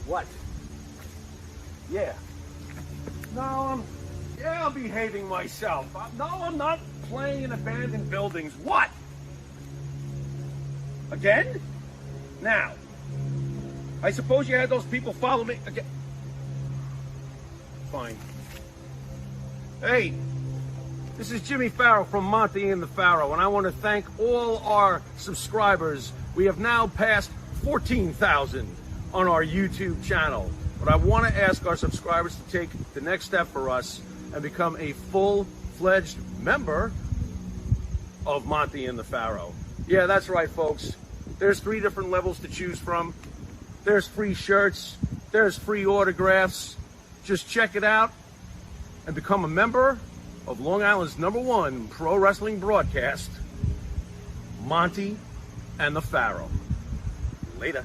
What? Yeah. No, I'm behaving myself. No, I'm not playing in abandoned buildings. What? Again? Now, I suppose you had those people follow me again. Fine. Hey, this is Jimmy Farrow from Monty and the Farrow, and I want to thank all our subscribers. We have now passed 14,000 on our YouTube channel. But I want to ask our subscribers to take the next step for us and become a full-fledged member of Monty and the Farrow. Yeah, that's right, folks. There's 3 different levels to choose from. There's free shirts. There's free autographs. Just check it out and become a member of Long Island's #1 pro wrestling broadcast, Monty and the Farrow. Later.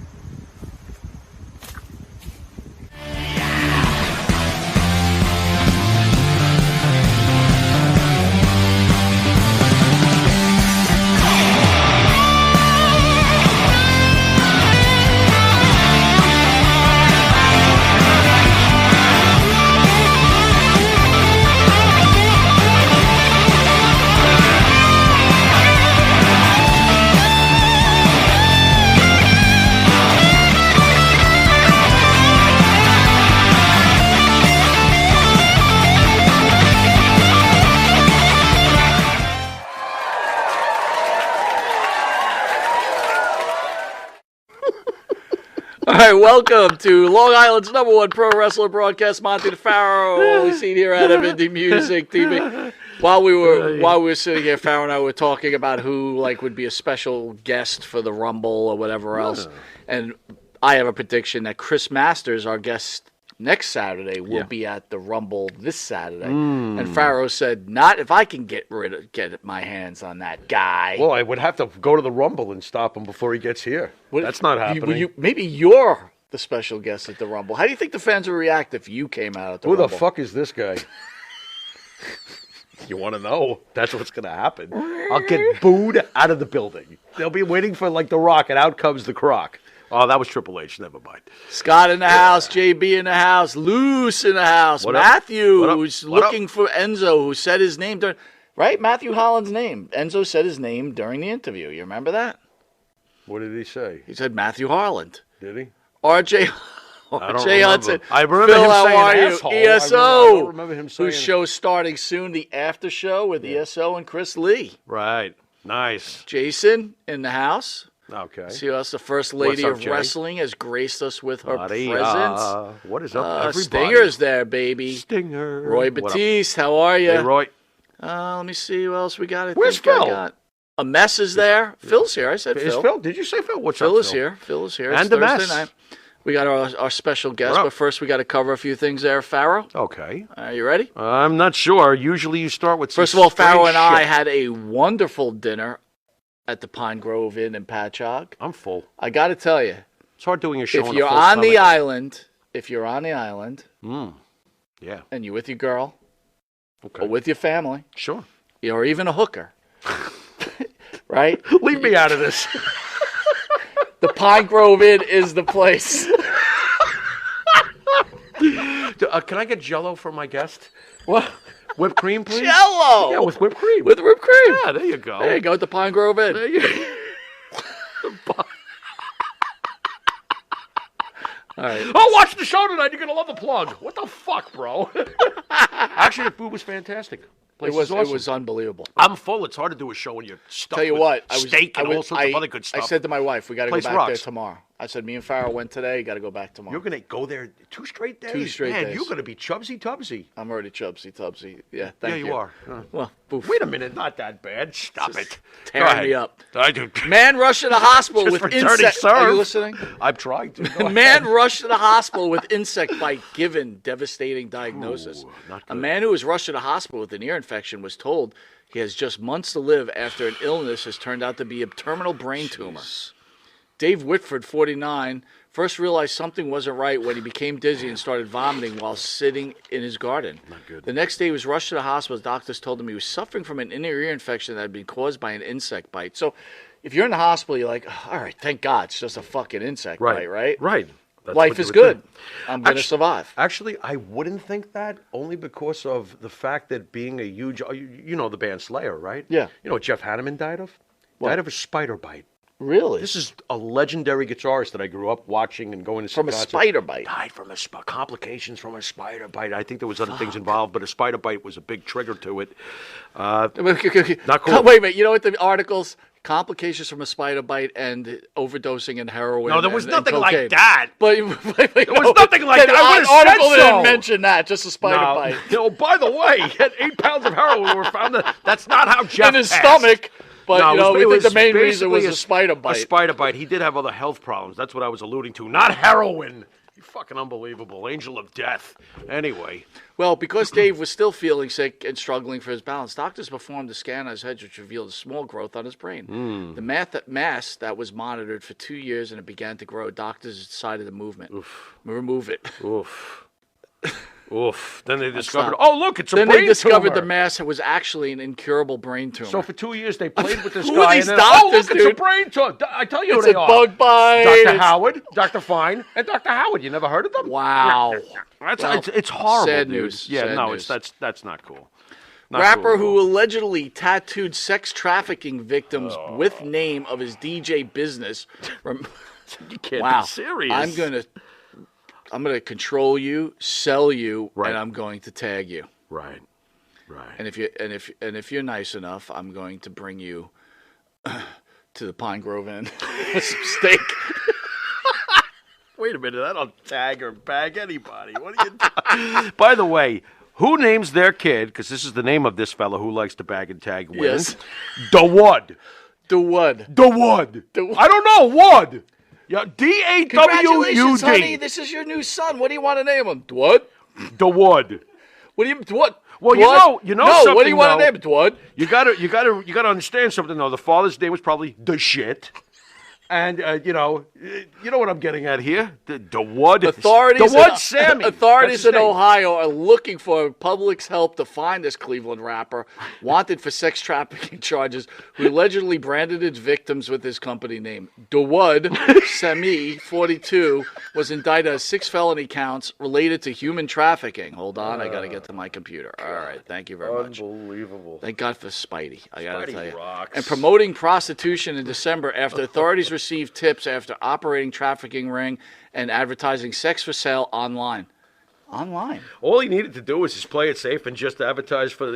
All right, welcome to Long Island's #1 pro wrestler broadcast, Monty the Farrow. We see here out of Indi Music TV. While we were sitting here, Farrow and I were talking about who would be a special guest for the Rumble or whatever else. And I have a prediction that Chris Masters, our guest next Saturday, will be at the Rumble this Saturday. And Farrow said, "Not if I can get my hands on that guy." Well, I would have to go to the Rumble and stop him before he gets here. That's not happening. Maybe you're the special guest at the Rumble. How do you think the fans would react if you came out at the Rumble? Who the fuck is this guy? You want to know? That's what's going to happen. I'll get booed out of the building. They'll be waiting for The Rock, and out comes the Croc. Oh, that was Triple H. Never mind. Scott in the house, JB in the house, Luce in the house, Matthew, who's looking for Enzo, who said his name during... Right? Matthew Holland's name. Enzo said his name during the interview. You remember that? What did he say? He said Matthew Harland. Did he? RJ Hudson. I remember Phil, him how saying are you? asshole. ESO. I don't remember him saying... Whose show's starting soon, the after show with ESO and Chris Lee. Right. Nice. Jason in the house. Okay. See us, the first lady of wrestling, has graced us with her presence. What is up, everybody? Stinger's there, baby. Stinger. Roy Batiste, how are you? Hey, Roy. Let me see what else we got. Where's Phil? A mess is there. Phil's here. I said Phil. Is Phil? Did you say Phil? What's Phil up, is here. Phil is here. And it's the Thursday mess. night. We got our special guest, but first we got to cover a few things there. Farrow? Okay. Are you ready? I'm not sure. Usually you start with First of all, Farrow and I had a wonderful dinner at the Pine Grove Inn in Patchogue. I'm full. I got to tell you. It's hard doing a show if on you're a full on the stomach. island, if you're on the island, yeah, and you're with your girl, okay, or with your family, sure, or even a hooker, right? Leave me out of this. The Pine Grove Inn is the place. Can I get Jell-O for my guest? What? Whipped cream, please? Jell-O! Yeah, with whipped cream. With whipped cream. Yeah, there you go. There you go, at the Pine Grove Inn. There you All right. Oh, watch the show tonight. You're going to love the plug. What the fuck, bro? Actually, the food was fantastic. It was unbelievable. I'm full. It's hard to do a show when you're stuck Tell you with what, steak and all sorts of other good stuff. I said to my wife, we got to go Place back rocks. there tomorrow. I said, me and Farrah went today, got to go back tomorrow. You're going to go there 2 straight days? 2 straight Man, days. you're going to be chubsy-tubsy. I'm already chubsy-tubsy. Yeah, thank you. Yeah, you are. Well, poof. Wait a minute. Not that bad. Stop it. Tearing me up. I do. Man rushed to the hospital with insect. Are you listening? I'm trying to. Man rushed to the hospital with insect bite, given devastating diagnosis. Ooh, not good. A man who was rushed to the hospital with an ear infection was told he has just months to live after an illness has turned out to be a terminal brain tumor. Dave Whitford, 49, first realized something wasn't right when he became dizzy and started vomiting while sitting in his garden. Not good. The next day, he was rushed to the hospital. Doctors told him he was suffering from an inner ear infection that had been caused by an insect bite. So if you're in the hospital, you're like, all right, thank God, it's just a fucking insect bite, right? Right. That's Life what you is would good. think. I'm going to survive. Actually, I wouldn't think that only because of the fact that being a huge, you know the band Slayer, right? Yeah. You know what Jeff Hanneman died of? What? Died of a spider bite. Really? This is a legendary guitarist that I grew up watching and going to see From a concerts. spider bite. Died from complications from a spider bite. I think there was other things involved, but a spider bite was a big trigger to it. Not cool. Wait a minute. You know what the articles? Complications from a spider bite and overdosing in heroin. No, there was and nothing cocaine. like that. But there was nothing like that. I would've article said so. didn't mention that. Just a spider bite No, by the way, he had 8 pounds of heroin were found. That's not how Jeff in his passed. stomach. But No, we think the main reason was basically a spider bite. A spider bite. He did have other health problems. That's what I was alluding to. Not heroin. You fucking unbelievable. Angel of death. Anyway. Well, because Dave was still feeling sick and struggling for his balance, doctors performed a scan on his head which revealed a small growth on his brain. The mass that was monitored for 2 years and it began to grow. Doctors decided to remove it. Oof. Oof. Then they discovered, not- oh, look, it's a Then brain they discovered tumor. the mass was actually an incurable brain tumor. So for 2 years they played with this Who are guy. these and then, doctors, oh, look, dude? it's a brain tumor. I tell you It's who they a are. bug bite. Dr. It's- Howard, Dr. Fine, and Dr. Howard. You never heard of them? Wow. That's, Well, it's horrible, sad dude. news. Yeah, Sad no, news. that's not cool. Not Rapper cool at who all. allegedly tattooed sex trafficking victims with name of his DJ business. You can't Wow. be serious. I'm gonna control you, sell you, Right. and I'm going to tag you. Right. And if you're nice enough, I'm going to bring you to the Pine Grove Inn some steak. Wait a minute, I don't tag or bag anybody. What are you doing? By the way, who names their kid, because this is the name of this fella who likes to bag and tag women, Yes. Dawud. Dawud. Dawud. Dawud. I don't know, Wud. Yeah, Congratulations, honey. D-A-W-U-D. This is your new son. What do you want to name him? Dawud? Dawud. What do you what? Well, Dawud? you know No, something, what do you want to though. name him? Dawud? You gotta understand something though. The father's name was probably the shit. And you know what I'm getting at here. The Wood Sammy. Authorities That's his in name. Ohio are looking for public's help to find this Cleveland rapper wanted for sex trafficking charges, who allegedly branded his victims with his company name. Dawood Sami, 42, was indicted on 6 felony counts related to human trafficking. Hold on, I got to get to my computer. All right, thank you very much. Unbelievable. Thank God for Spidey. I got to tell you. rocks. And promoting prostitution in December after authorities received tips after operating trafficking ring and advertising sex for sale online. Online. All he needed to do was just play it safe and just advertise for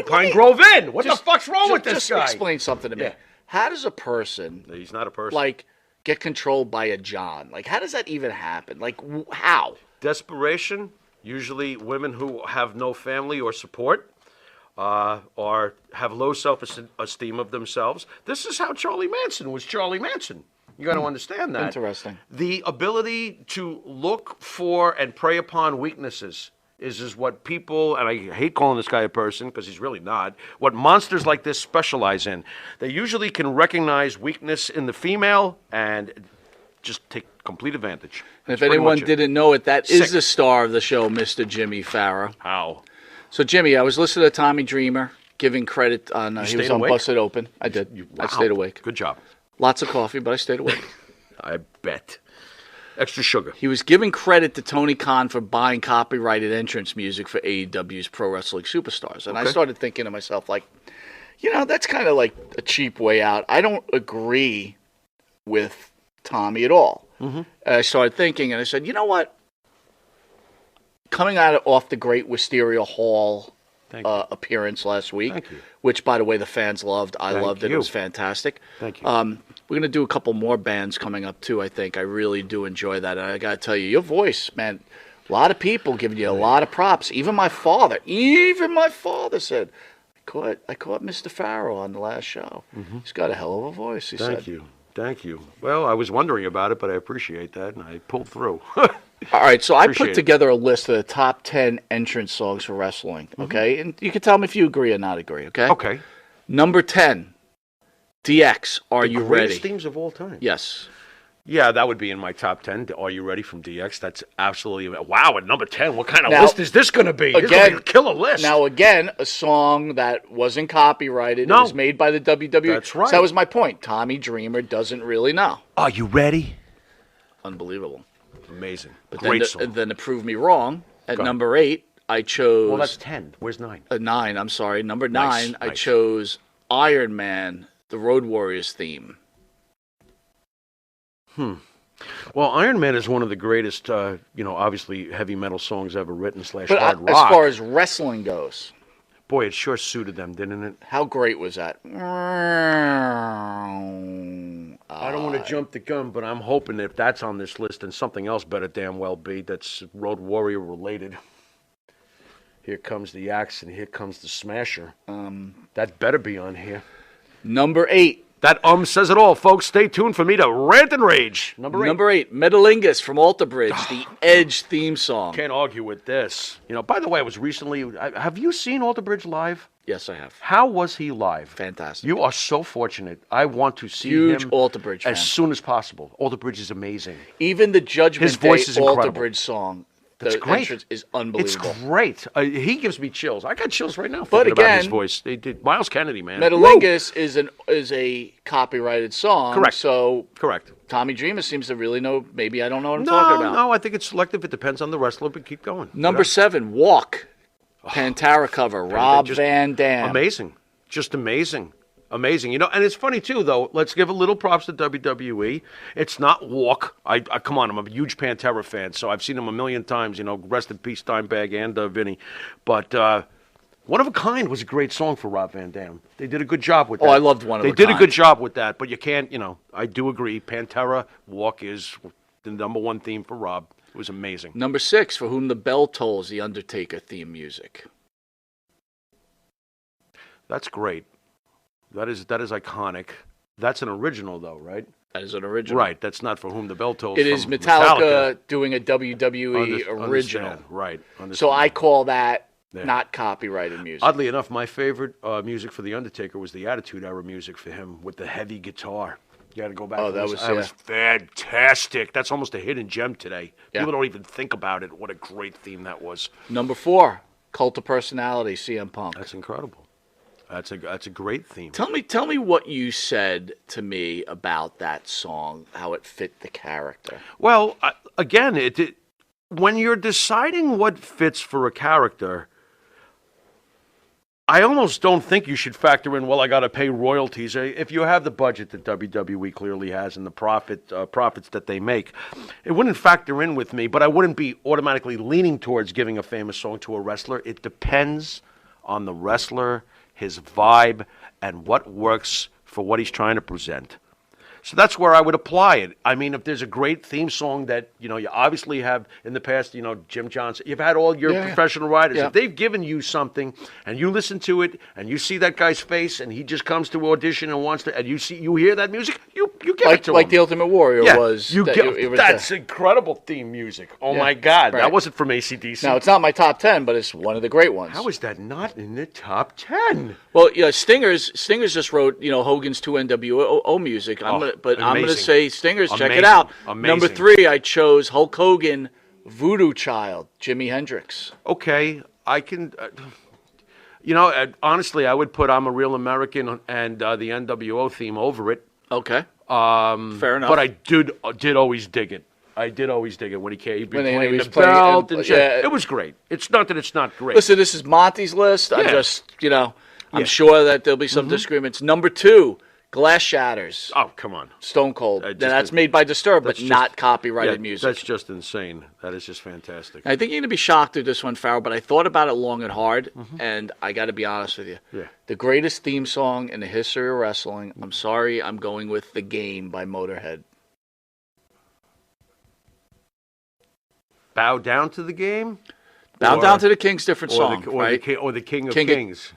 Pine Grove Inn. What the fuck's wrong with this just guy? Explain something to me. Yeah. How does a person He's not a person. like get controlled by a John? Like, how does that even happen? Like, how? Desperation. Usually, women who have no family or support, or have low self-esteem of themselves. This is how Charlie Manson was Charlie Manson. You got to understand that. Interesting. The ability to look for and prey upon weaknesses is what people, and I hate calling this guy a person because he's really not, what monsters like this specialize in. They usually can recognize weakness in the female and just take complete advantage. And if That's pretty anyone much it. didn't know it, that is Sick. the star of the show, Mr. Jimmy Farrow. How? So, Jimmy, I was listening to Tommy Dreamer giving credit on, he was stayed on awake? Busted Open. I did. I Wow. stayed awake. Good job. Lots of coffee, but I stayed awake. I bet. Extra sugar. He was giving credit to Tony Khan for buying copyrighted entrance music for AEW's Pro Wrestling Superstars. And I started thinking to myself, like, that's kind of like a cheap way out. I don't agree with Tommy at all. Mm-hmm. And I started thinking, and I said, you know what? Coming off the great Wisteria Hall appearance last week, which, by the way, the fans loved. I loved it. It was fantastic. Thank you. We're going to do a couple more bands coming up, too, I think. I really do enjoy that. And I got to tell you, your voice, man, a lot of people giving you a lot of props. Even my father said, I caught Mr. Farrow on the last show. Mm-hmm. He's got a hell of a voice, he said. Thank you. Well, I was wondering about it, but I appreciate that, and I pulled through. All right, so I put Appreciate it. together a list of the top 10 entrance songs for wrestling, okay? And you can tell me if you agree or not agree, okay? Okay. Number 10, DX, Are You Greatest Ready? themes of all time. Yes. Yeah, that would be in my top 10. Are You Ready from DX? That's absolutely... Wow, at number 10, what kind of Now, list is this going to be? This is again, a killer list. Now, again, a song that wasn't copyrighted. No. It was made by the WWE. That's right. So that was my point. Tommy Dreamer doesn't really know. Are you ready? Unbelievable. Amazing. But Great then, song. then to prove me wrong, at Go ahead. number 8, I chose. Well, that's 10. Where's 9? 9. I'm sorry, number Nice, 9. I nice. chose Iron Man, the Road Warriors theme. Well, Iron Man is one of the greatest, obviously heavy metal songs ever written / But hard as rock. far as wrestling goes, Boy, it sure suited them, didn't it? how great was that? I don't want to jump the gun, but I'm hoping if that's on this list, then something else better damn well be that's Road Warrior related. Here comes the axe and here comes the smasher. That better be on here. Number 8. That says it all, folks. Stay tuned for me to rant and rage. Number 8, Metalingus from Alter Bridge, the Edge theme song. Can't argue with this. By the way, I was recently. Have you seen Alter Bridge live? Yes, I have. How was he live? Fantastic. You are so fortunate. I want to see Huge him Alter Bridge fan. as soon as possible. Alter Bridge is amazing. Even the Judgment His voice Day is Alter incredible. Bridge song, That's the great. entrance is unbelievable. It's great. He gives me chills. I got chills right now. But Thinking about his again, voice. They did Miles Kennedy, man. Metalingus is a copyrighted song. Correct. So Correct. Tommy Dreamer seems to really know. Maybe I don't know what I'm talking about. No, I think it's selective. It depends on the wrestler, but keep going. Number 7, Walk, Pantera cover, Rob just Van Dam. Amazing. Just amazing. Amazing. And it's funny, too, though. Let's give a little props to WWE. It's not Walk. I come on, I'm a huge Pantera fan, so I've seen him a million times. Rest in peace, Dimebag and Vinny. But One of a Kind was a great song for Rob Van Dam. They did a good job with that. I loved One of a They did a Kind. good job with that, but you can't, I do agree. Pantera, Walk is the number one theme for Rob. It was amazing. Number 6, For Whom the Bell Tolls, the Undertaker theme music. That's great. That is iconic. That's an original, though, right? That is an original. Right. That's not For Whom the Bell Tolls. It is from Metallica doing a WWE original. Understand. Right. So Understand. I call that Yeah. not copyrighted music. Oddly enough, my favorite music for The Undertaker was the Attitude Era music for him with the heavy guitar. You got to go back. Oh, and that listen. was- That was fantastic. That's almost a hidden gem today. Yeah. People don't even think about it. What a great theme that was. Number 4, Cult of Personality, CM Punk. That's incredible. That's a great theme. Tell me what you said to me about that song, how it fit the character. Well, again, when you're deciding what fits for a character, I almost don't think you should factor in, well, I got to pay royalties. If you have the budget that WWE clearly has and the profits that they make, it wouldn't factor in with me, but I wouldn't be automatically leaning towards giving a famous song to a wrestler. It depends on the wrestler, his vibe, and what works for what he's trying to present. So that's where I would apply it. I mean, if there's a great theme song that, you obviously have in the past, Jim Johnson, you've had all your professional writers. Yeah. If they've given you something and you listen to it and you see that guy's face and he just comes to audition and wants to, and you hear that music, you give it to him. Like The Ultimate Warrior was. That's incredible theme music. Oh, my God. Right. That wasn't from AC/DC. Now, it's not my top 10, but it's one of the great ones. How is that not in the top 10? Well, Stingers just wrote, Hogan's 2 NWO music. I'm going to amazing. say Stingers, check it Amazing. out. Amazing. Number 3, I chose Hulk Hogan, Voodoo Child, Jimi Hendrix. Okay, I can. Honestly, I would put "I'm a Real American" and the NWO theme over it. Okay. Fair enough. But I did always dig it. I did always dig it when he came. He'd be When he playing was the playing- belt and shit. yeah. It was great. It's not that it's not great. Listen, this is Monty's list. I'm Yeah. just, I'm Yeah. sure that there'll be some disagreements. Number 2, Glass Shatters, Oh, come on. Stone Cold. just Now, that's a- made by Disturbed, but that's just- not copyrighted Yeah, music. That's just insane. That is just fantastic. I think you're going to be shocked at this one, Farrell, but I thought about it long and hard, and I got to be honest with you. Yeah. The greatest theme song in the history of wrestling, I'm sorry, I'm going with The Game by Motorhead. Bow down to the game. Bow Or- Down to the King's different or song, the, right? or the King of King of- Kings.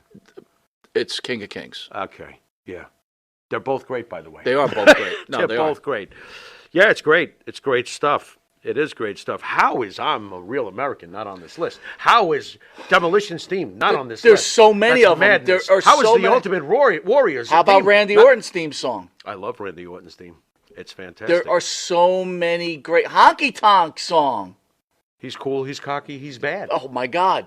It's King of Kings. Okay. Yeah. They're both great, by the way. They are both great. No, They're they both are. great. Yeah, it's great. It's great stuff. It is great stuff. How is I'm a Real American not on this list? How is Demolition's theme not on this There's list? so many That's of them. madness. There are How is so the many. Ultimate Warriors? How about theme Randy not- Orton's theme song? I love Randy Orton's theme. It's fantastic. There are so many great Honky Tonk song. He's cool. He's cocky. He's bad. Oh my God!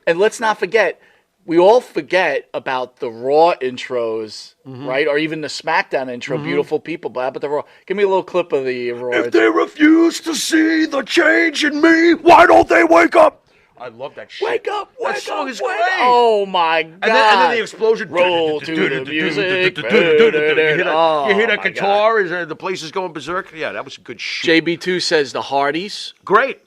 And let's not forget we all forget about the Raw intros, right? Or even the SmackDown intro, Beautiful People. But how about the Raw? Give me a little clip of the Raw. If they refuse to see the change in me, why don't they wake up? I love that shit. Wake up, wake that song up, is wake great. up. Oh, my God. And then the explosion. Roll to the music. You hear Oh, that my guitar? The place is going berserk? Yeah, that was good shit. JB2 says the Hardys. Great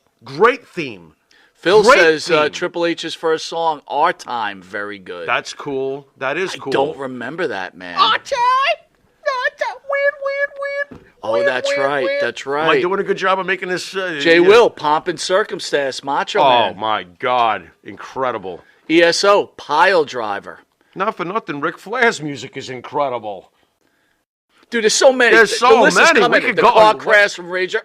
theme. Phil Great says theme. Triple H's first song, Our Time, very good. That's cool. That is cool. I don't remember that, man. Our time. Win. Oh, that's right. That's right. Am I doing a good job of making this? Jay Will, Pomp and Circumstance, Macho Oh, Man. my God. Incredible. ESO, Pile Driver. Not for nothing, Ric Flair's music is incredible. Dude, there's so many. There's so the list many. Is coming. We could the go car on. crash from Razor.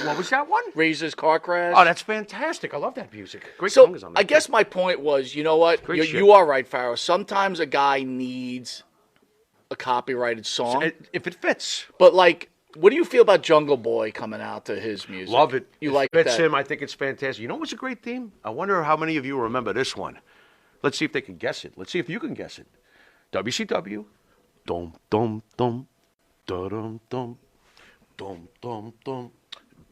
What was that one? Razor's car crash. Oh, that's fantastic. I love that music. Great So songs on that. I guess my point was, you know what? Great shit. You are right, Farrow. Sometimes a guy needs a copyrighted song. If it fits. But, like, what do you feel about Jungle Boy coming out to his music? Love it. You It like fits that? him. I think it's fantastic. You know what's a great theme? I wonder how many of you remember this one. Let's see if they can guess it. Let's see if you can guess it. WCW. Dum dum dum. Dum dum dum. Dum dum dum.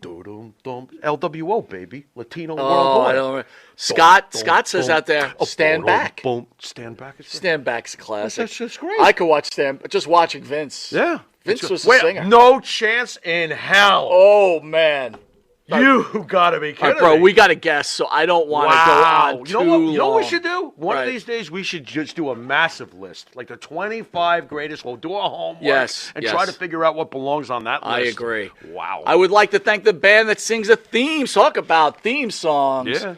Dum dum. LWO, baby. Latino Oh, World I don't remember. Scott says out there, Stand Back. Boom. Stand Back. Stand Back's a classic. That's just great. I could watch just watching Vince. Yeah. Vince was the Wait, singer. No chance in hell. Oh, man. You gotta be kidding All right, bro, me. we got to guess, so I don't want to go on too long. You know what we should do? One Right. of these days, we should just do a massive list, like the 25 greatest. We'll do our homework and try to figure out what belongs on that list. I agree. Wow. I would like to thank the band that sings the themes. Talk about theme songs. Yeah.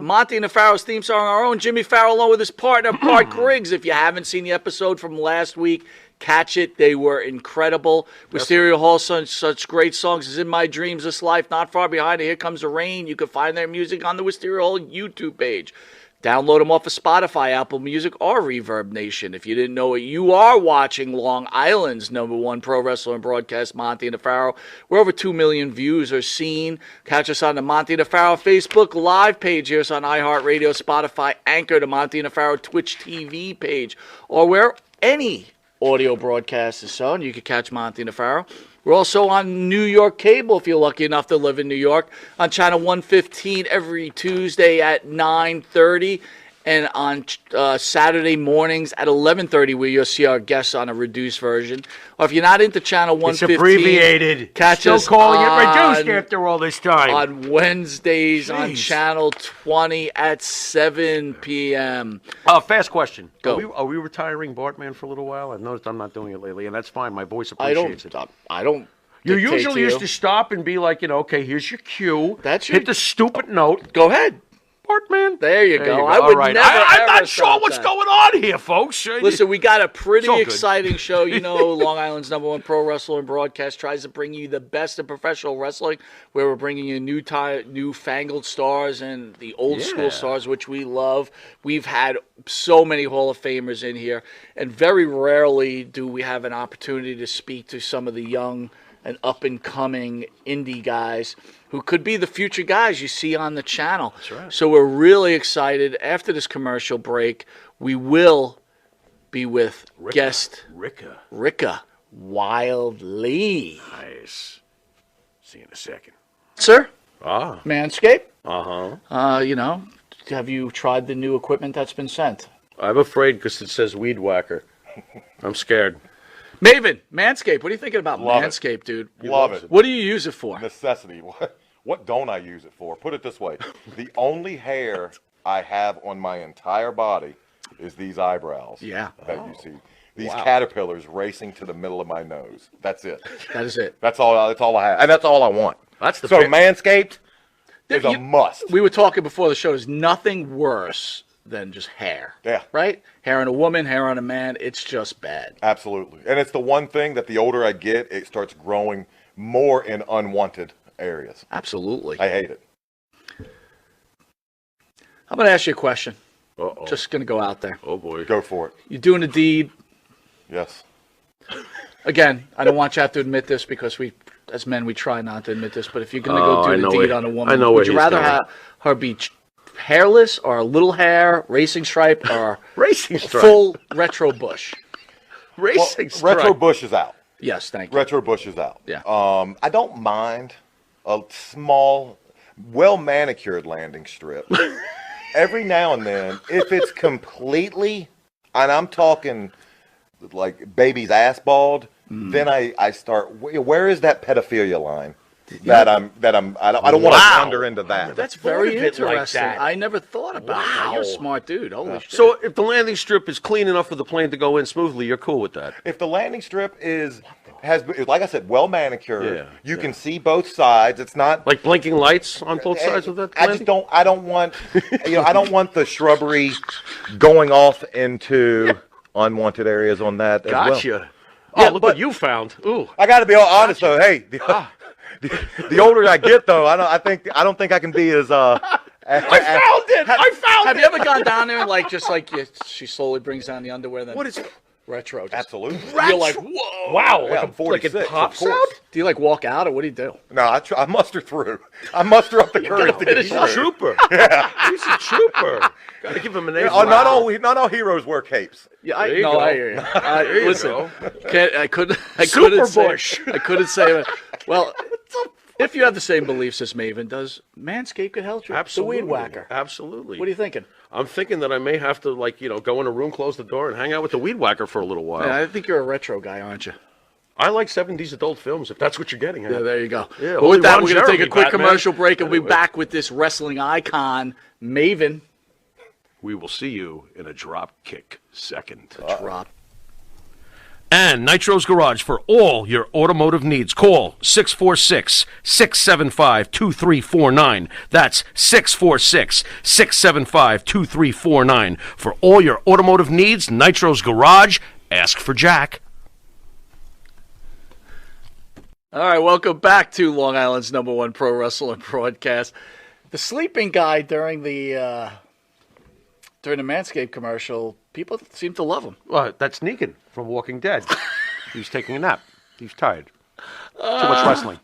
Monty and the Pharaoh's theme song, our own Jimmy Farrow, along with his partner, Bart Griggs. If you haven't seen the episode from last week, catch it. They were incredible. Wisteria Hall, such great songs as In My Dreams, This Life, Not Far Behind, and Here Comes the Rain. You can find their music on the Wisteria Hall YouTube page. Download them off of Spotify, Apple Music, or Reverb Nation. If you didn't know it, you are watching Long Island's #1 pro wrestler and broadcast, Monty and the Pharaoh, where over 2 million views are seen. Catch us on the Monty and the Pharaoh Facebook live page. Hear us on iHeartRadio, Spotify, Anchor, the Monty and the Pharaoh Twitch TV page, or where any audio broadcast is shown. You can catch Monty and the Pharaoh. We're also on New York cable, if you're lucky enough to live in New York, on channel 115 every Tuesday at 9:30, and on Saturday mornings at 11:30, where you'll see our guests on a reduced version. Or if you're not into channel 115, It's abbreviated. catch Still us calling it on, reduced after all this time. on Wednesdays on Jeez. channel 20 at 7 p.m. Fast question. Go. Are we retiring Bartman for a little while? I've noticed I'm not doing it lately, and that's fine. My voice I appreciates it. don't. You dictate usually you. used to stop and be like, okay, here's your cue. That's Hit your- the stupid note. Go ahead. Bartman. There you go. I All would right. never. I'm ever not sure stop what's that. going on here, folks. Listen, we got a pretty It's all good. exciting show. You know, Long Island's #1 pro wrestler and broadcast tries to bring you the best of professional wrestling, where we're bringing you newfangled stars and the old school stars, which we love. We've had so many Hall of Famers in here, and very rarely do we have an opportunity to speak to some of the young and up-and-coming indie guys who could be the future guys you see on the channel. That's right. So we're really excited. After this commercial break, we will be with guest Rika. Wildlee. Nice. See you in a second. Sir, Ah. Manscaped, Uh-huh. you know, have you tried the new equipment that's been sent? I'm afraid because it says weed whacker. I'm scared. Maven, Manscaped, what are you thinking about Love it. Manscaped, dude? Love it. What do you use it for? Necessity. What don't I use it for? Put it this way. The only hair I have on my entire body is these eyebrows. Yeah. That you see. These caterpillars racing to the middle of my nose. That's it. That is it. That's all I have. And that's all I want. That's the So bit- Manscaped is a You- must. We were talking before the show. There's nothing worse than just hair. Yeah. Right? Hair on a woman, hair on a man. It's just bad. Absolutely. And it's the one thing that the older I get, it starts growing more in unwanted areas. Absolutely. I hate it. I'm going to ask you a question. Uh-oh. Just going to go out there. Oh, boy. Go for it. You're doing a deed. Yes. Again, I don't want you to have to admit this because we, as men, we try not to admit this. But if you're going to Oh, go I do know the deed where- on a woman, I know would where you he's rather going. have her be hairless or a little hair, racing stripe, or Racing stripe. full retro bush? Racing stripe. Retro bush is out. Yes, thank you. Retro bush is out. Yeah. I don't mind a small, well manicured landing strip. Every now and then, if it's completely, and I'm talking like baby's ass bald, then I start. Where is that pedophilia line? I don't want to wander into that. That's very thought of it like interesting. that. I never thought about that. You're a smart dude. Holy shit. So if the landing strip is clean enough for the plane to go in smoothly, you're cool with that. If the landing strip has, like I said, well manicured, Yeah, you can see both sides. It's not Like blinking lights on both sides of that I landing? just don't. I don't want. I don't want the shrubbery going off into unwanted areas on that as well. Gotcha. Oh, look what you found. Ooh. I got to be honest though. Hey, the older I get though, I don't think I can be as I found it! Have you ever gone down there and she slowly brings down the underwear? Then What is retro? Just, Absolutely. You're like, whoa! Wow, Yeah, like, I'm like 46, it of pops course. out? Do you walk out, or what do you do? No, I muster through. I muster up the courage to get He's through. a trooper. He's a trooper. Gotta give him an A. Not all heroes wear capes. Yeah, There you go. I hear you. There you Listen, go. I couldn't Super say. Bush. I couldn't say it. Well, if you have the same beliefs as Maven does, Manscaped could help you. Absolutely. The weed whacker. Absolutely. What are you thinking? I'm thinking that I may have to, go in a room, close the door, and hang out with the weed whacker for a little while. Yeah, I think you're a retro guy, aren't you? I like 70s adult films, if that's what you're getting at. Yeah, there you go. Yeah, Well, only with that, Ron we're going to take a Jeremy, quick Batman. commercial break, and we'll be Anyway. back with this wrestling icon, Maven. We will see you in a drop kick second. Drop. And Nitro's Garage for all your automotive needs. Call 646-675-2349. That's 646-675-2349. For all your automotive needs, Nitro's Garage. Ask for Jack. All right, welcome back to Long Island's #1 pro wrestling broadcast. The sleeping guy during the Manscaped commercial, people seem to love him. Well, that's Negan from Walking Dead. He was taking a nap. He's tired. Too much wrestling.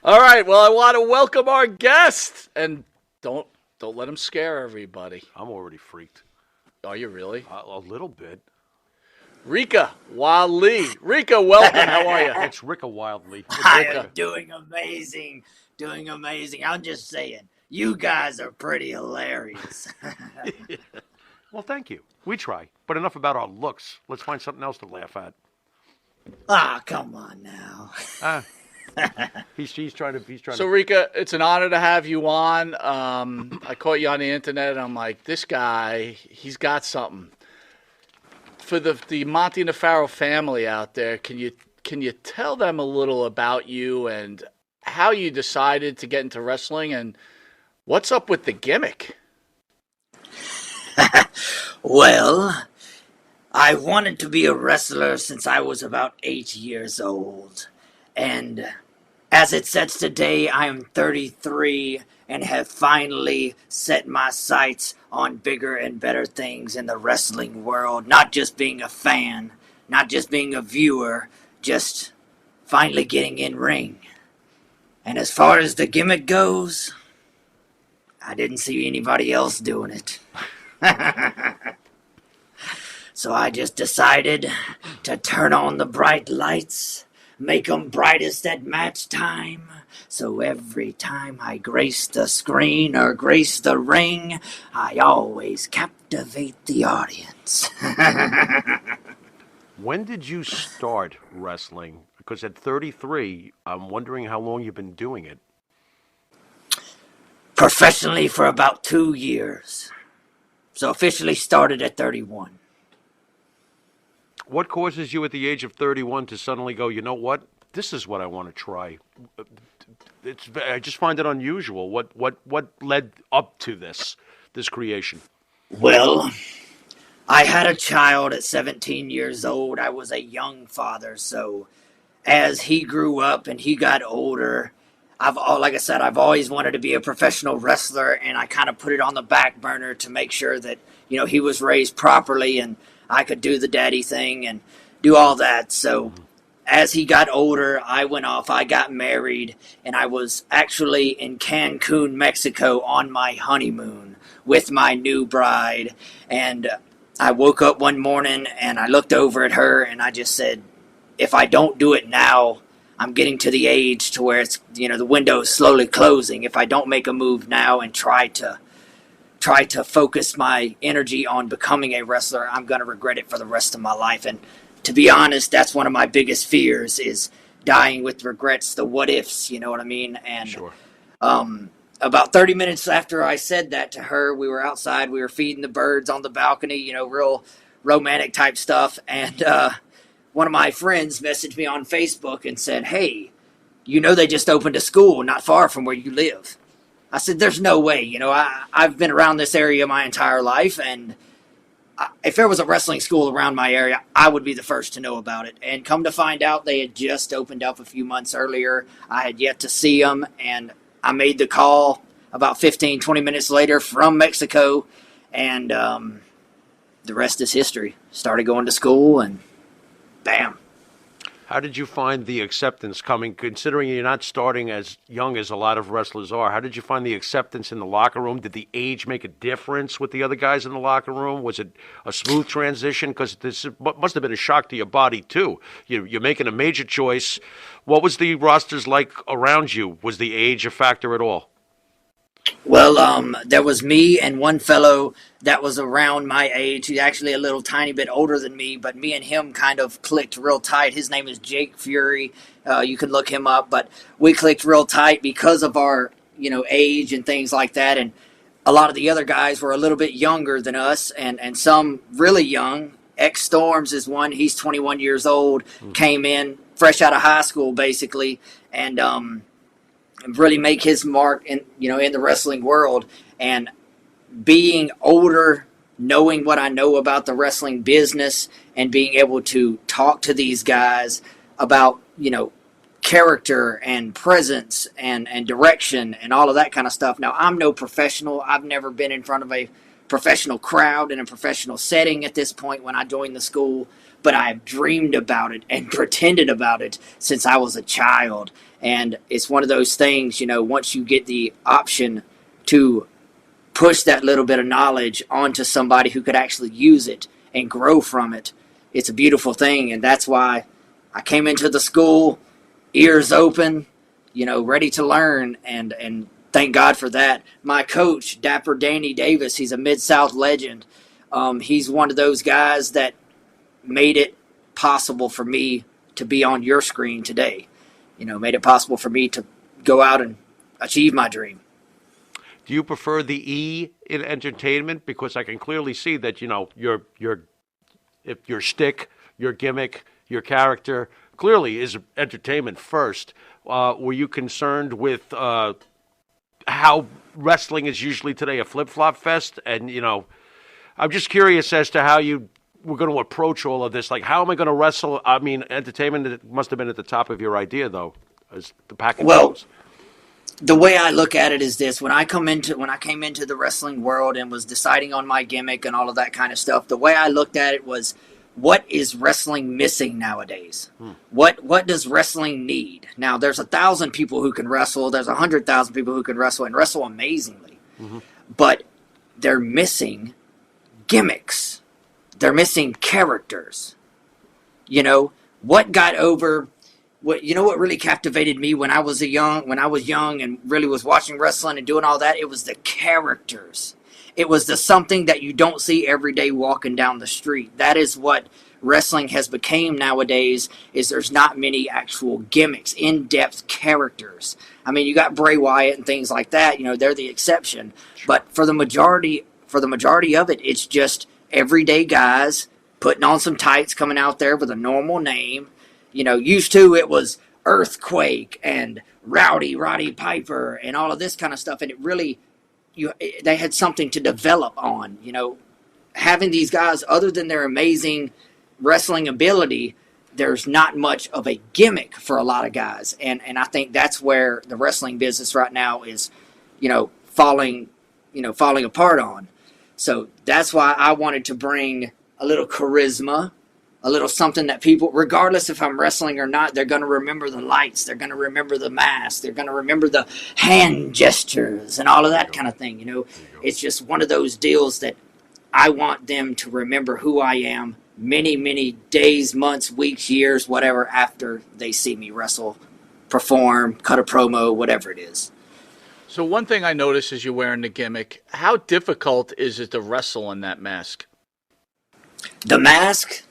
All right, well, I want to welcome our guest, and don't let him scare everybody. I'm already freaked. Are you really? A little bit. Rika, Wildlee. Rika, welcome. How are you? It's Rika Wildlee. I am doing amazing. I'm just saying, you guys are pretty hilarious. Well, thank you. We try. But enough about our looks. Let's find something else to laugh at. Ah, come on now. He's trying to. So, Rika, it's an honor to have you on. I caught you on the internet, and I'm like, this guy, he's got something. For the Monty and the Pharaoh family out there, can you tell them a little about you and how you decided to get into wrestling and what's up with the gimmick? Well, I wanted to be a wrestler since I was about 8 years old. And as it sits today, I am 33 and have finally set my sights on bigger and better things in the wrestling world. Not just being a fan, not just being a viewer, just finally getting in ring. And as far as the gimmick goes, I didn't see anybody else doing it. So I just decided to turn on the bright lights, make them brightest at match time, so every time I grace the screen or grace the ring, I always captivate the audience. When did you start wrestling? Because at 33, I'm wondering how long you've been doing it. Professionally for about 2 years. So officially started at 31. What causes you at the age of 31 to suddenly go, you know what? This is what I want to try. I just find it unusual. What led up to this creation? Well, I had a child at 17 years old. I was a young father, so as he grew up and he got older, like I said, I've always wanted to be a professional wrestler, and I kind of put it on the back burner to make sure that, he was raised properly and I could do the daddy thing and do all that. So as he got older, I went off, I got married, and I was actually in Cancun, Mexico on my honeymoon. with my new bride. And I woke up one morning and I looked over at her and I just said, if I don't do it now, I'm getting to the age to where it's, the window is slowly closing. If I don't make a move now and try to focus my energy on becoming a wrestler, I'm going to regret it for the rest of my life. And to be honest, that's one of my biggest fears, is dying with regrets, the what ifs, you know what I mean? And Sure. About 30 minutes after I said that to her, we were outside, we were feeding the birds on the balcony, real romantic type stuff. And one of my friends messaged me on Facebook and said, hey, they just opened a school not far from where you live. I said, there's no way. I've been around this area my entire life, and if there was a wrestling school around my area, I would be the first to know about it. And come to find out, they had just opened up a few months earlier. I had yet to see them, and I made the call about 15, 20 minutes later from Mexico, and the rest is history. Started going to school, and bam. How did you find the acceptance coming, considering you're not starting as young as a lot of wrestlers are? How did you find the acceptance in the locker room? Did the age make a difference with the other guys in the locker room? Was it a smooth transition? Because this must have been a shock to your body, too. You're making a major choice. What was the rosters like around you? Was the age a factor at all? Well, there was me and one fellow that was around my age. He's actually a little tiny bit older than me, but me and him kind of clicked real tight. His name is Jake Fury. You can look him up, but we clicked real tight because of our, age and things like that. And a lot of the other guys were a little bit younger than us, and some really young. X Storms is one. He's 21 years old, came in fresh out of high school, basically, and really make his mark in the wrestling world. And being older, knowing what I know about the wrestling business, and being able to talk to these guys about character and presence and direction and all of that kind of stuff. Now, I'm no professional. I've never been in front of a professional crowd in a professional setting at this point when I joined the school, but I've dreamed about it and pretended about it since I was a child. And it's one of those things, once you get the option to push that little bit of knowledge onto somebody who could actually use it and grow from it, it's a beautiful thing. And that's why I came into the school, ears open, ready to learn, and thank God for that. My coach, Dapper Danny Davis, he's a Mid-South legend. He's one of those guys that made it possible for me to be on your screen today. Made it possible for me to go out and achieve my dream. Do you prefer the E in entertainment? Because I can clearly see that, your shtick, your gimmick, your character clearly is entertainment first. Were you concerned with how wrestling is usually today a flip-flop fest? And, I'm just curious as to how you were going to approach all of this. Like, how am I going to wrestle? I mean, entertainment must have been at the top of your idea, though, as the package goes. The way I look at it is this: when I came into the wrestling world and was deciding on my gimmick and all of that kind of stuff, the way I looked at it was, what is wrestling missing nowadays? What does wrestling need? Now, there's 1,000 people who can wrestle. There's 100,000 people who can wrestle and wrestle amazingly. But they're missing gimmicks. They're missing characters. What got over? What really captivated me when I was young and really was watching wrestling and doing all that? It was the characters. It was the something that you don't see every day walking down the street. That is what wrestling has become nowadays, is there's not many actual gimmicks, in-depth characters. I mean, you got Bray Wyatt and things like that, they're the exception. But for the majority of it, it's just everyday guys putting on some tights, coming out there with a normal name. Used to it was Earthquake and Roddy Piper and all of this kind of stuff, and it really, they had something to develop on. Having these guys, other than their amazing wrestling ability, there's not much of a gimmick for a lot of guys, and I think that's where the wrestling business right now is, falling apart on. So that's why I wanted to bring a little charisma, a little something that people, regardless if I'm wrestling or not, they're going to remember the lights. They're going to remember the mask. They're going to remember the hand gestures and all of that kind of thing. You know, it's just one of those deals that I want them to remember who I am many, many days, months, weeks, years, whatever, after they see me wrestle, perform, cut a promo, whatever it is. So one thing I noticed is you're wearing the gimmick. How difficult is it to wrestle in that mask? The mask,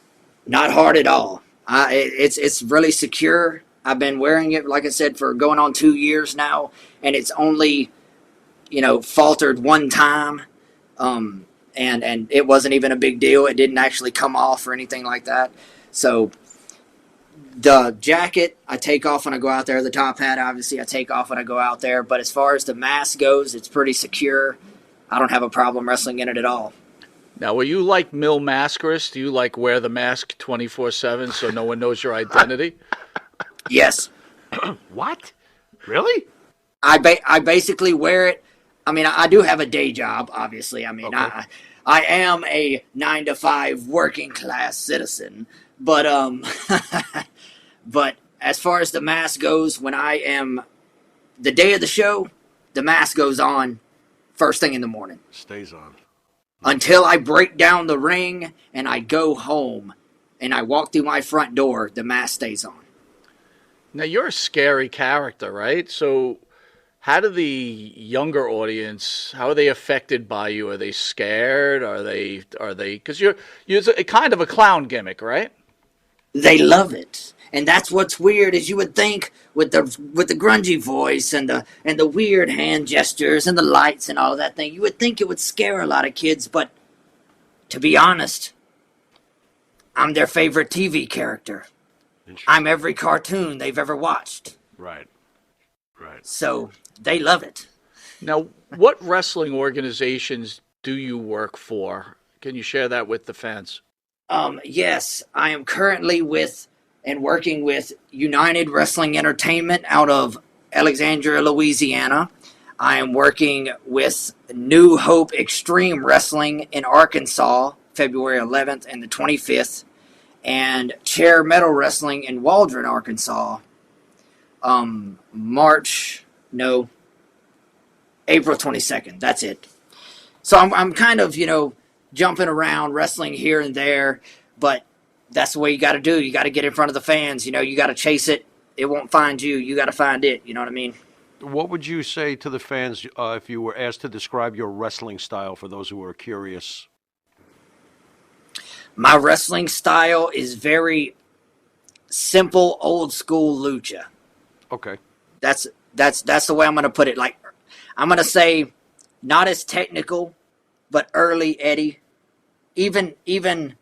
not hard at all. It's really secure. I've been wearing it, like I said, for going on 2 years now, and it's only, faltered one time. And it wasn't even a big deal. It didn't actually come off or anything like that. So the jacket I take off when I go out there. The top hat, obviously, I take off when I go out there. But as far as the mask goes, it's pretty secure. I don't have a problem wrestling in it at all. Now, were you like Mil Mascaris? Do you like wear the mask 24/7 so no one knows your identity? Yes. What? Really? I basically wear it. I mean, I do have a day job, obviously. I mean, okay. I am a 9-to-5 working class citizen, but but as far as the mask goes, when I am the day of the show, the mask goes on first thing in the morning. Stays on. Until I break down the ring and I go home and I walk through my front door, the mask stays on. Now, you're a scary character, right? So how do the younger audience, how are they affected by you? Are they scared? Are they, because you're a kind of a clown gimmick, right? They love it. And that's what's weird is you would think with the grungy voice and the weird hand gestures and the lights and all of that thing, you would think it would scare a lot of kids, but to be honest, I'm their favorite TV character. I'm every cartoon they've ever watched. Right. So they love it. Now, what wrestling organizations do you work for? Can you share that with the fans? Yes, I am currently working with United Wrestling Entertainment out of Alexandria, Louisiana. I am working with New Hope Extreme Wrestling in Arkansas, February 11th and the 25th, and Chair Metal Wrestling in Waldron, Arkansas, April 22nd. That's it. So I'm kind of, jumping around, wrestling here and there, but that's the way you got to do. You got to get in front of the fans. You got to chase it. It won't find you. You got to find it. You know what I mean? What would you say to the fans if you were asked to describe your wrestling style for those who are curious? My wrestling style is very simple, old school lucha. Okay. That's the way I'm going to put it. Like, I'm going to say not as technical, but early Eddie. Even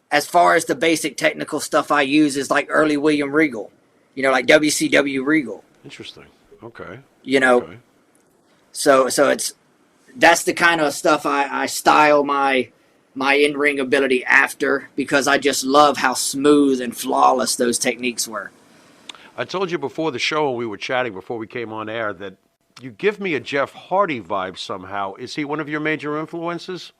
as far as the basic technical stuff I use is like early William Regal, like WCW Regal. Interesting. Okay. Okay. So that's the kind of stuff I style my in-ring ability after, because I just love how smooth and flawless those techniques were. I told you before the show, when we were chatting before we came on air, that you give me a Jeff Hardy vibe somehow. Is he one of your major influences?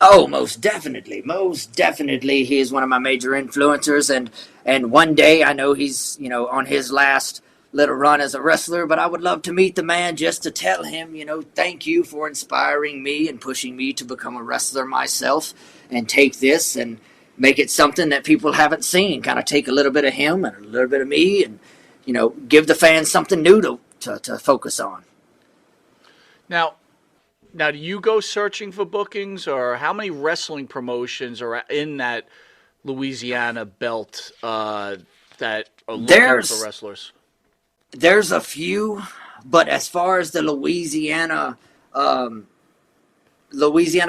Oh, most definitely. Most definitely he is one of my major influencers. And one day, I know he's, on his last little run as a wrestler, but I would love to meet the man just to tell him, thank you for inspiring me and pushing me to become a wrestler myself and take this and make it something that people haven't seen. Kind of take a little bit of him and a little bit of me and, give the fans something new to focus on. Now, do you go searching for bookings, or how many wrestling promotions are in that Louisiana belt that are looking for wrestlers? There's a few, but as far as the Louisiana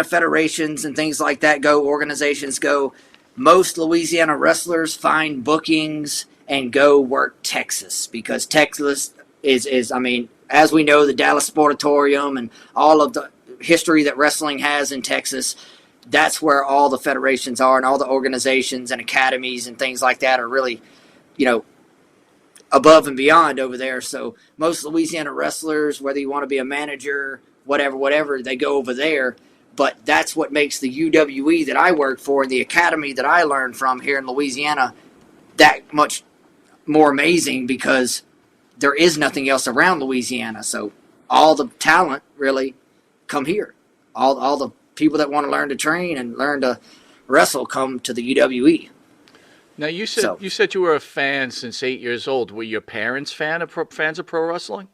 federations and things like that go, organizations go, most Louisiana wrestlers find bookings and go work Texas, because Texas is, as we know, the Dallas Sportatorium and all of the history that wrestling has in Texas, that's where all the federations are, and all the organizations and academies and things like that are really, above and beyond over there. So most Louisiana wrestlers, whether you want to be a manager, whatever, they go over there. but that's what makes the UWE that I work for and the academy that I learned from here in Louisiana that much more amazing, because there is nothing else around Louisiana. So all the talent really come here. All the people that want to learn to train and learn to wrestle come to the UWE. Now you said you were a fan since 8 years old. Were your parents fans of pro wrestling?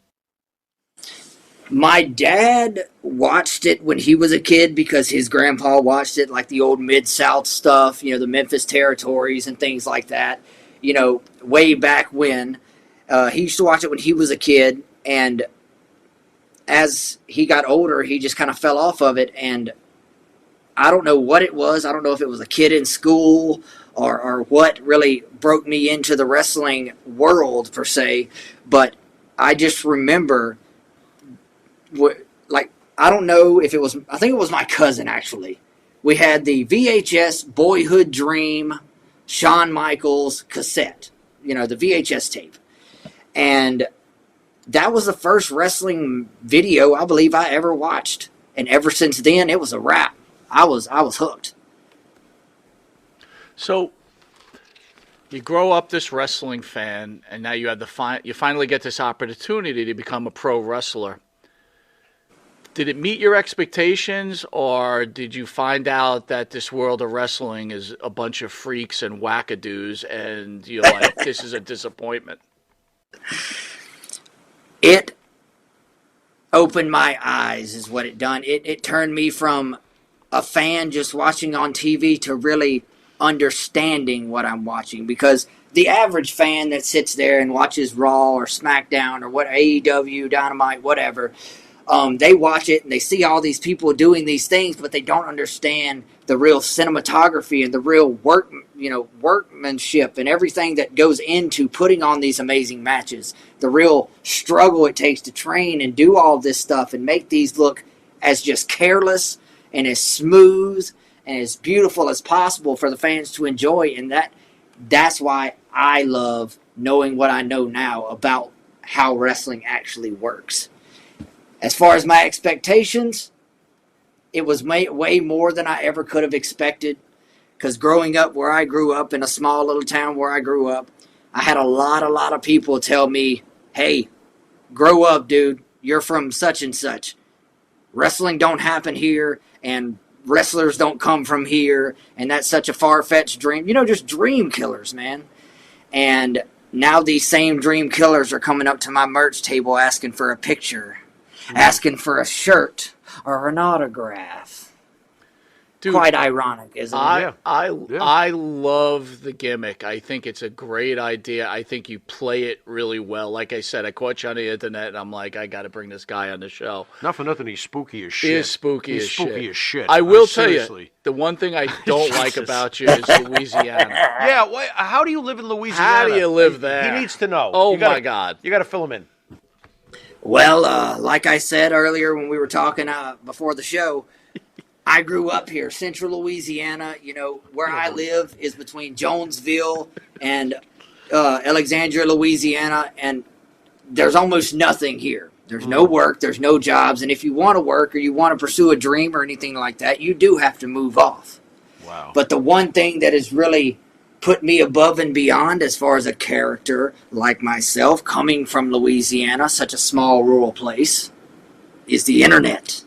My dad watched it when he was a kid because his grandpa watched it, like the old Mid-South stuff, the Memphis territories and things like that, way back when. He used to watch it when he was a kid, and as he got older, he just kind of fell off of it, and I don't know what it was. I don't know if it was a kid in school or what really broke me into the wrestling world, per se, but I just remember... I don't know if it was, I think it was my cousin, actually. We had the VHS Boyhood Dream Shawn Michaels cassette, the VHS tape. And that was the first wrestling video I believe I ever watched. And ever since then, it was a wrap. I was hooked. So you grow up this wrestling fan, and now you have you finally get this opportunity to become a pro wrestler. Did it meet your expectations, or did you find out that this world of wrestling is a bunch of freaks and wackadoos, and you're like, this is a disappointment? It opened my eyes, is what it done. It turned me from a fan just watching on TV to really understanding what I'm watching, because the average fan that sits there and watches Raw or SmackDown or what, AEW, Dynamite, whatever, they watch it and they see all these people doing these things, but they don't understand the real cinematography and the real workmanship and everything that goes into putting on these amazing matches. The real struggle it takes to train and do all this stuff and make these look as just careless and as smooth and as beautiful as possible for the fans to enjoy. And that's why I love knowing what I know now about how wrestling actually works. As far as my expectations, it was way more than I ever could have expected. Because growing up where I grew up, in a small little town where I grew up, I had a lot of people tell me, hey, grow up, dude. You're from such and such. Wrestling don't happen here, and wrestlers don't come from here, and that's such a far-fetched dream. Just dream killers, man. And now these same dream killers are coming up to my merch table asking for a picture. Asking for a shirt or an autograph. Dude, quite ironic, isn't it? I love the gimmick. I think it's a great idea. I think you play it really well. Like I said, I caught you on the internet, and I'm like, I got to bring this guy on the show. Not for nothing, he's spooky as shit. He is spooky as shit. I will tell you, the one thing I don't like about you is Louisiana. Yeah, how do you live in Louisiana? How do you live there? He needs to know. Oh, my God. You got to fill him in. Well, like I said earlier when we were talking before the show, I grew up here, central Louisiana. Where I live is between Jonesville and Alexandria, Louisiana, and there's almost nothing here. There's no work, there's no jobs, and if you want to work or you want to pursue a dream or anything like that, you do have to move off. Wow. But the one thing that has really put me above and beyond as far as a character like myself, coming from Louisiana, such a small rural place, is the internet.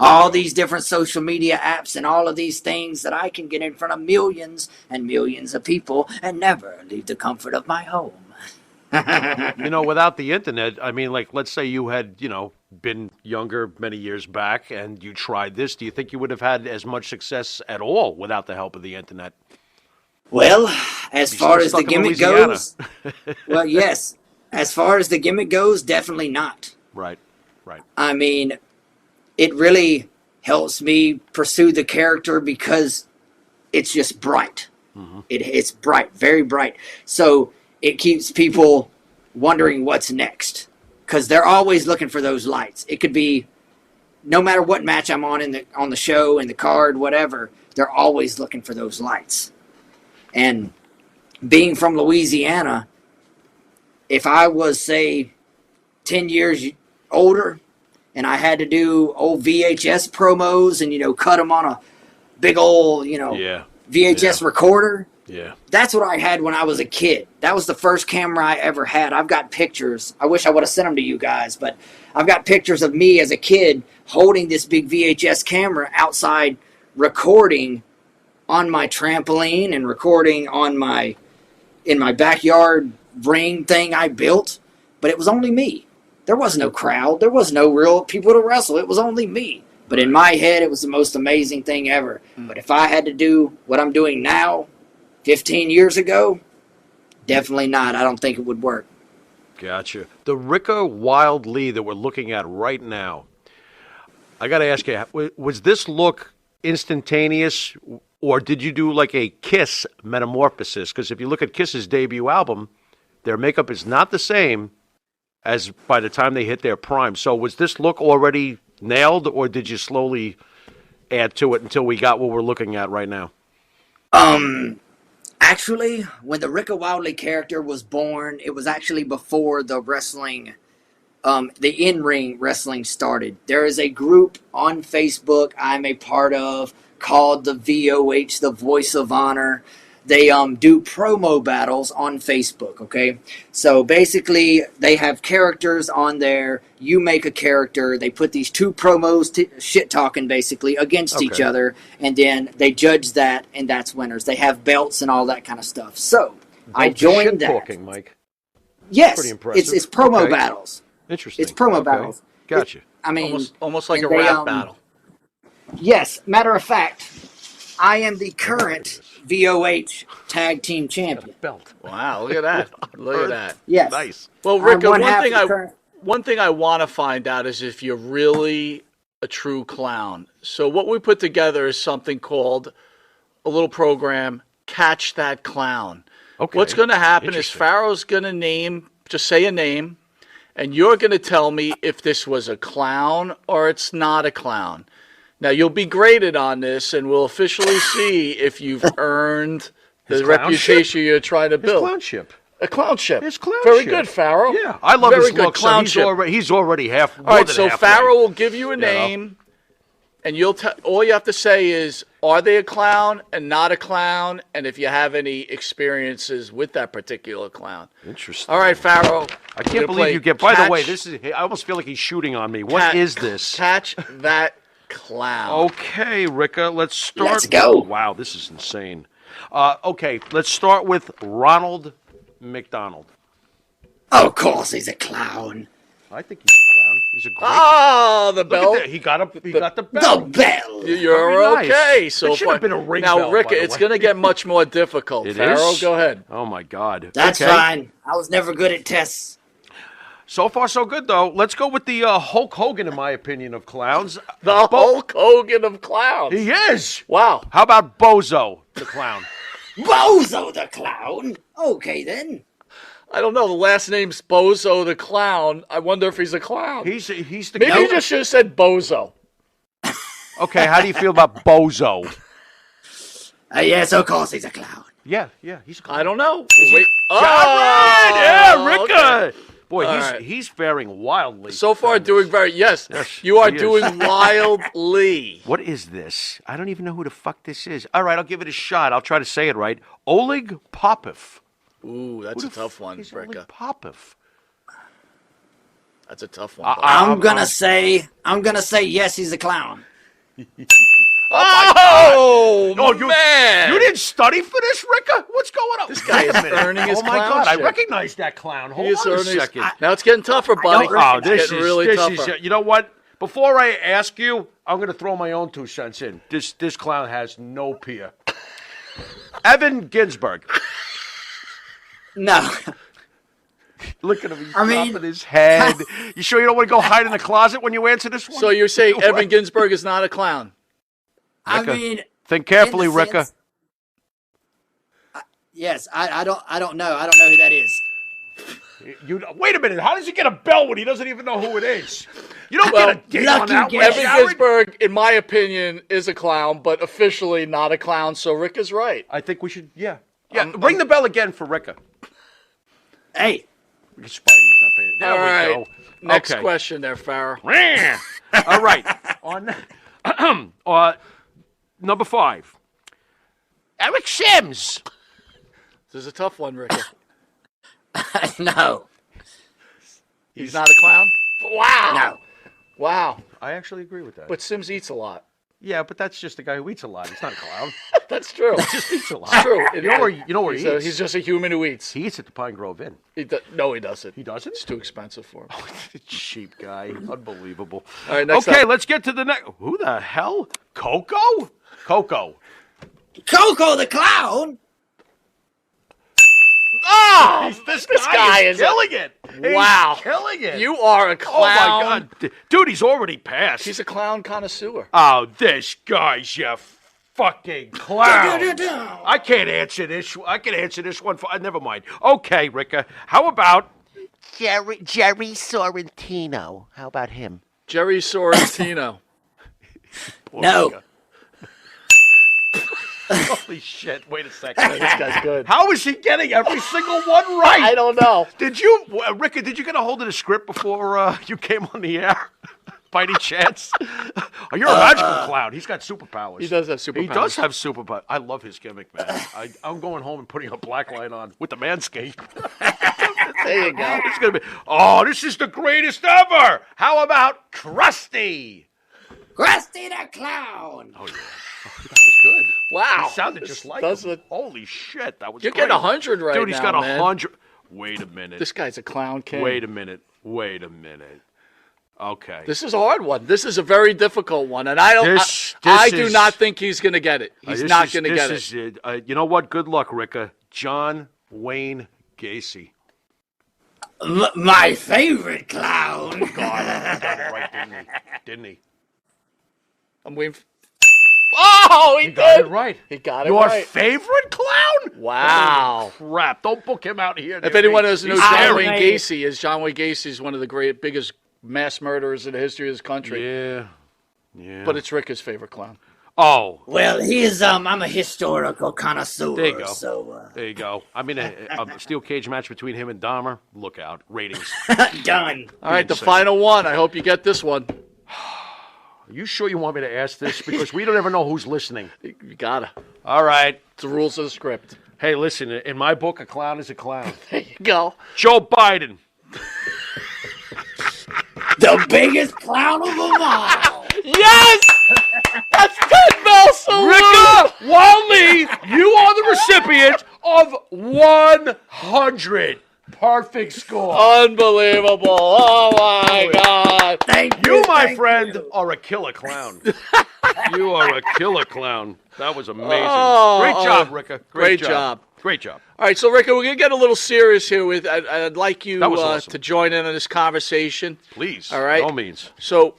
All these different social media apps and all of these things that I can get in front of millions and millions of people and never leave the comfort of my home. Without the internet, I mean, let's say you had, been younger many years back and you tried this. Do you think you would have had as much success at all without the help of the internet? Well, as far as the gimmick goes, well, yes. As far as the gimmick goes, definitely not. Right. I mean, it really helps me pursue the character because it's just bright. Mm-hmm. It's bright, very bright. So it keeps people wondering what's next because they're always looking for those lights. It could be no matter what match I'm on on the show, in the card, whatever, they're always looking for those lights. And being from Louisiana, if I was, say, 10 years older and I had to do old VHS promos and cut them on a big old VHS recorder. Yeah. That's what I had when I was a kid. That was the first camera I ever had. I've got pictures. I wish I would have sent them to you guys, but I've got pictures of me as a kid holding this big VHS camera outside, recording on my trampoline and recording in my backyard ring thing I built. But it was only me. There was no crowd. There was no real people to wrestle. It was only me. But in my head, it was the most amazing thing ever. But if I had to do what I'm doing now, 15 years ago, definitely not. I don't think it would work. Gotcha. The Rika Wildlee that we're looking at right now, I got to ask you, was this look instantaneous, or did you do like a Kiss metamorphosis? Because if you look at Kiss's debut album, their makeup is not the same as by the time they hit their prime. So was this look already nailed, or did you slowly add to it until we got what we're looking at right now? Actually, when the Rika Wildlee character was born, it was actually before the wrestling, the in-ring wrestling started. There is a group on Facebook I'm a part of called the VOH, the Voice of Honor. They do promo battles on Facebook, okay? So basically, they have characters on there. You make a character. They put these two promos, shit-talking basically, against each other. And then they judge that, and that's winners. They have belts and all that kind of stuff. So, I joined that. Shit-talking, Mike. Yes, Pretty impressive. it's promo Okay. battles. Interesting. It's promo battles. Gotcha. I mean... Almost like a and they, rap battle. Yes, matter of fact, I am the current VOH Tag Team Champion. Belt. Wow, look at that. Look at that. Yes. Nice. Well, I'm Rika, half the current- one thing I want to find out is if you're really a true clown. So what we put together is something called a little program, Catch That Clown. Okay. What's going to happen is Interesting. Pharaoh's going to just say a name, and you're going to tell me if this was a clown or it's not a clown. Now, you'll be graded on this, and we'll officially see if you've earned the His reputation you're trying to His build. clownship. A clownship. His clownship. Very good, Pharaoh. Yeah, I love Very his good look. So clownship. he's already half. All right, so Pharaoh will give you a know. name, and all you have to say is, are they a clown and not a clown, and if you have any experiences with that particular clown. Interesting. All right, Pharaoh. I can't believe you get. By the way, this is. I almost feel like he's shooting on me. What is this? Catch That Clown. Okay, Rika, let's start. Let's go. Wow, this is insane. Okay, let's start with Ronald McDonald. Of course he's a clown. I think he's a clown. He's a great. Oh, the Look bell. at that. He got the The belt. bell. You're Very nice. okay. So That should have far. been a ring now, bell, by Rika, the it's way. going to get much more difficult. It Pharaoh, is? go ahead. Oh my God. That's Okay. fine. I was never good at tests. So far, so good though. Let's go with the Hulk Hogan, in my opinion, of clowns. The Hulk Hogan of clowns. He is. Wow. How about Bozo, the clown? Bozo the clown. Okay then. I don't know. The last name's Bozo the Clown. I wonder if he's a clown. He's the. Maybe you just should have said Bozo. Okay, how do you feel about Bozo? Yes, of course he's a clown. Yeah, he's a clown. I don't know. he? Wait. Right, yeah, Rika. okay. Boy, All he's right. he's faring wildly. So far, famous. doing very yes. Yes, You are he is. doing Wildlee. What is this? I don't even know who the fuck this is. All right, I'll give it a shot. I'll try to say it right. Oleg Popov. Ooh, that's Who a the tough fuck one, is Oleg Rika. Popov. That's a tough one. buddy. I'm gonna say yes, he's a clown. Oh, you, man! You didn't study for this, Rika? What's going on? This guy is earning his Oh my God, I clownship. recognize that clown. Hold He is on a earning his- second. Now it's getting tougher, buddy. Oh, It's this getting is really this tougher. is. You know what? Before I ask you, I'm going to throw my own 2 cents in. This clown has no peer. Evan Ginsberg. No. Look at him. He's I mean- dropping his head. You sure you don't want to go hide in the closet when you answer this one? So you're saying Evan Ginsberg is not a clown? I Rika, mean, think carefully, in the Rika. sense- yes, I don't know. I don't know who that is. Wait a minute. How does he get a bell when he doesn't even know who it is? You don't Well, get a ding on lucky that one, guess. Evan Jared. Ginsberg, in my opinion, is a clown, but officially not a clown. So Rick is right. I think we should. Yeah. Ring the bell again for Rika. Hey, Spidey, he's not paying. There All we right. go. Next Okay. question there, Farrell. All right. On number 5. Eric Sims. This is a tough one, Rika. No. He's not a clown? Wow. No. Wow. I actually agree with that. But Sims eats a lot. Yeah, but that's just a guy who eats a lot. He's not a clown. That's true. He just eats a lot. It's true. You know where he eats? He's just a human who eats. He eats at the Pine Grove Inn. No, he doesn't. He doesn't? It's too expensive for him. Cheap guy. Unbelievable. All right, next okay, up. let's get to the next. Who the hell? Coco? Coco. Coco the clown. Oh, This guy is is killing it. Wow. He's killing it. You are a clown. Oh my God, dude, he's already passed. He's a clown connoisseur. Oh, this guy's a fucking clown. I can't answer this. I can answer this one. Never mind. Okay, Rika. How about Jerry Sorrentino? How about him? Jerry Sorrentino. No. Holy shit! Wait a second. This guy's good. How is he getting every single one right? I don't know. Did you, Rika? Did you get a hold of the script before you came on the air? By any chance? Oh, you're a magical clown. He's got superpowers. He does have superpowers. He does have superpowers. I love his gimmick, man. I'm going home and putting a black light on with the manscape. There you go. It's gonna be. Oh, this is the greatest ever. How about Krusty? Krusty the clown. Oh yeah, that was good. Wow. He sounded just like him. Holy shit, that was. You're great. getting 100 right now, dude. He's got man. 100. Wait a minute. This guy's a clown king. Wait a minute. Okay. This is a hard one. This is a very difficult one, and I don't. I do not think he's going to get it. He's not going to get it. You know what? Good luck, Rika. John Wayne Gacy. My favorite clown. God, he got it right, didn't he? I'm waiting. Oh, he got did. it right. He got it Your right. favorite clown? Wow. Holy crap! Don't book him out here. If anyone doesn't know who John scary. Wayne Gacy is, John Wayne Gacy is one of the biggest mass murderers in the history of this country. Yeah. But it's Rika's favorite clown. Oh, Well, I'm a historical connoisseur. there you go. So, There you go. I mean, a steel cage match between him and Dahmer. Look out, ratings. done. All right, the Insane. final one. I hope you get this one. Are you sure you want me to ask this? Because we don't ever know who's listening. You gotta. All right. It's the rules of the script. Hey, listen, in my book, a clown is a clown. There you go. Joe Biden. The biggest clown of them all. Yes! That's 10 mil salute! Rika Wildlee, you are the recipient of 100. Perfect score. Unbelievable. Oh, my God. Thank You, my thank friend, you. are a killer clown. You are a killer clown. That was amazing. Oh, Great job, Rika. great job. Great job. All right, so, Rika, we're going to get a little serious here. I'd like you That was awesome. to join in on this conversation. Please. All right. By all means. So,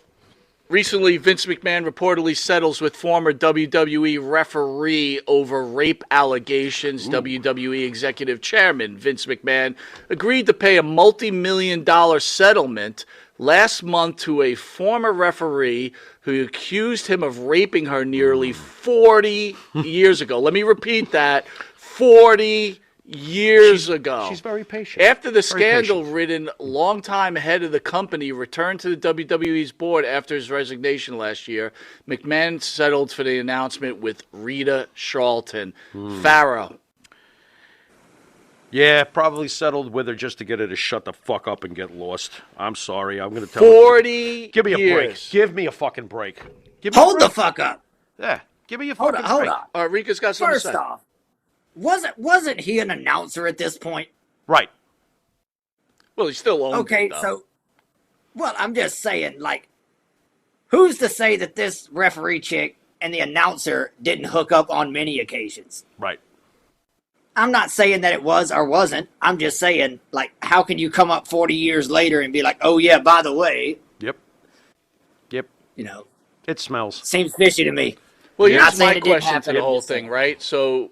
recently, Vince McMahon reportedly settles with former WWE referee over rape allegations. WWE Executive Chairman Vince McMahon agreed to pay a multi-million-dollar settlement last month to a former referee who accused him of raping her nearly 40 years ago. Let me repeat that. 40 years ago. She's very patient. After the Very patient. scandal-ridden longtime head of the company returned to the WWE's board after his resignation last year, McMahon settled for the announcement with Rita Charlton. Farrow. Yeah, probably settled with her just to get her to shut the fuck up and get lost. I'm sorry. I'm going to tell her. 40 Give me a break. years. Give me a fucking break. Give me Hold a the break. fuck up. Yeah. Give me a Hold fucking on. Hold break. on. All right, Rika's got something First to say. off, wasn't he an announcer at this point? Right. Well, he still owns Okay, it, though. so, well, I'm just saying, like, who's to say that this referee chick and the announcer didn't hook up on many occasions? Right. I'm not saying that it was or wasn't. I'm just saying, like, how can you come up 40 years later and be like, oh, yeah, by the way, Yep. Yep. you know, It smells. seems fishy to me. Well, Not here's saying my it didn't question to happen, the I'm whole just thing, saying. right? So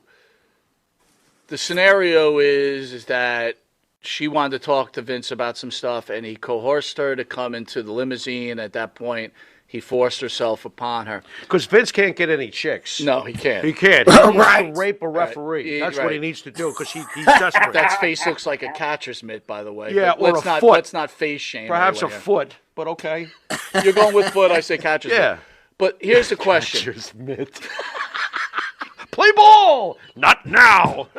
the scenario is that she wanted to talk to Vince about some stuff, and he coerced her to come into the limousine. At that point, he forced herself upon her. Because Vince can't get any chicks. No, he can't. He can't. He needs Right. to rape a referee. Right. That's what he needs to do because he's desperate. That face looks like a catcher's mitt, by the way. Yeah, But or let's a not, foot. Let's not face shame. Perhaps a anyone here. foot, but okay. You're going with foot. I say catcher's Yeah. mitt. But here's the question. Catcher's mitt. Play ball! Not now!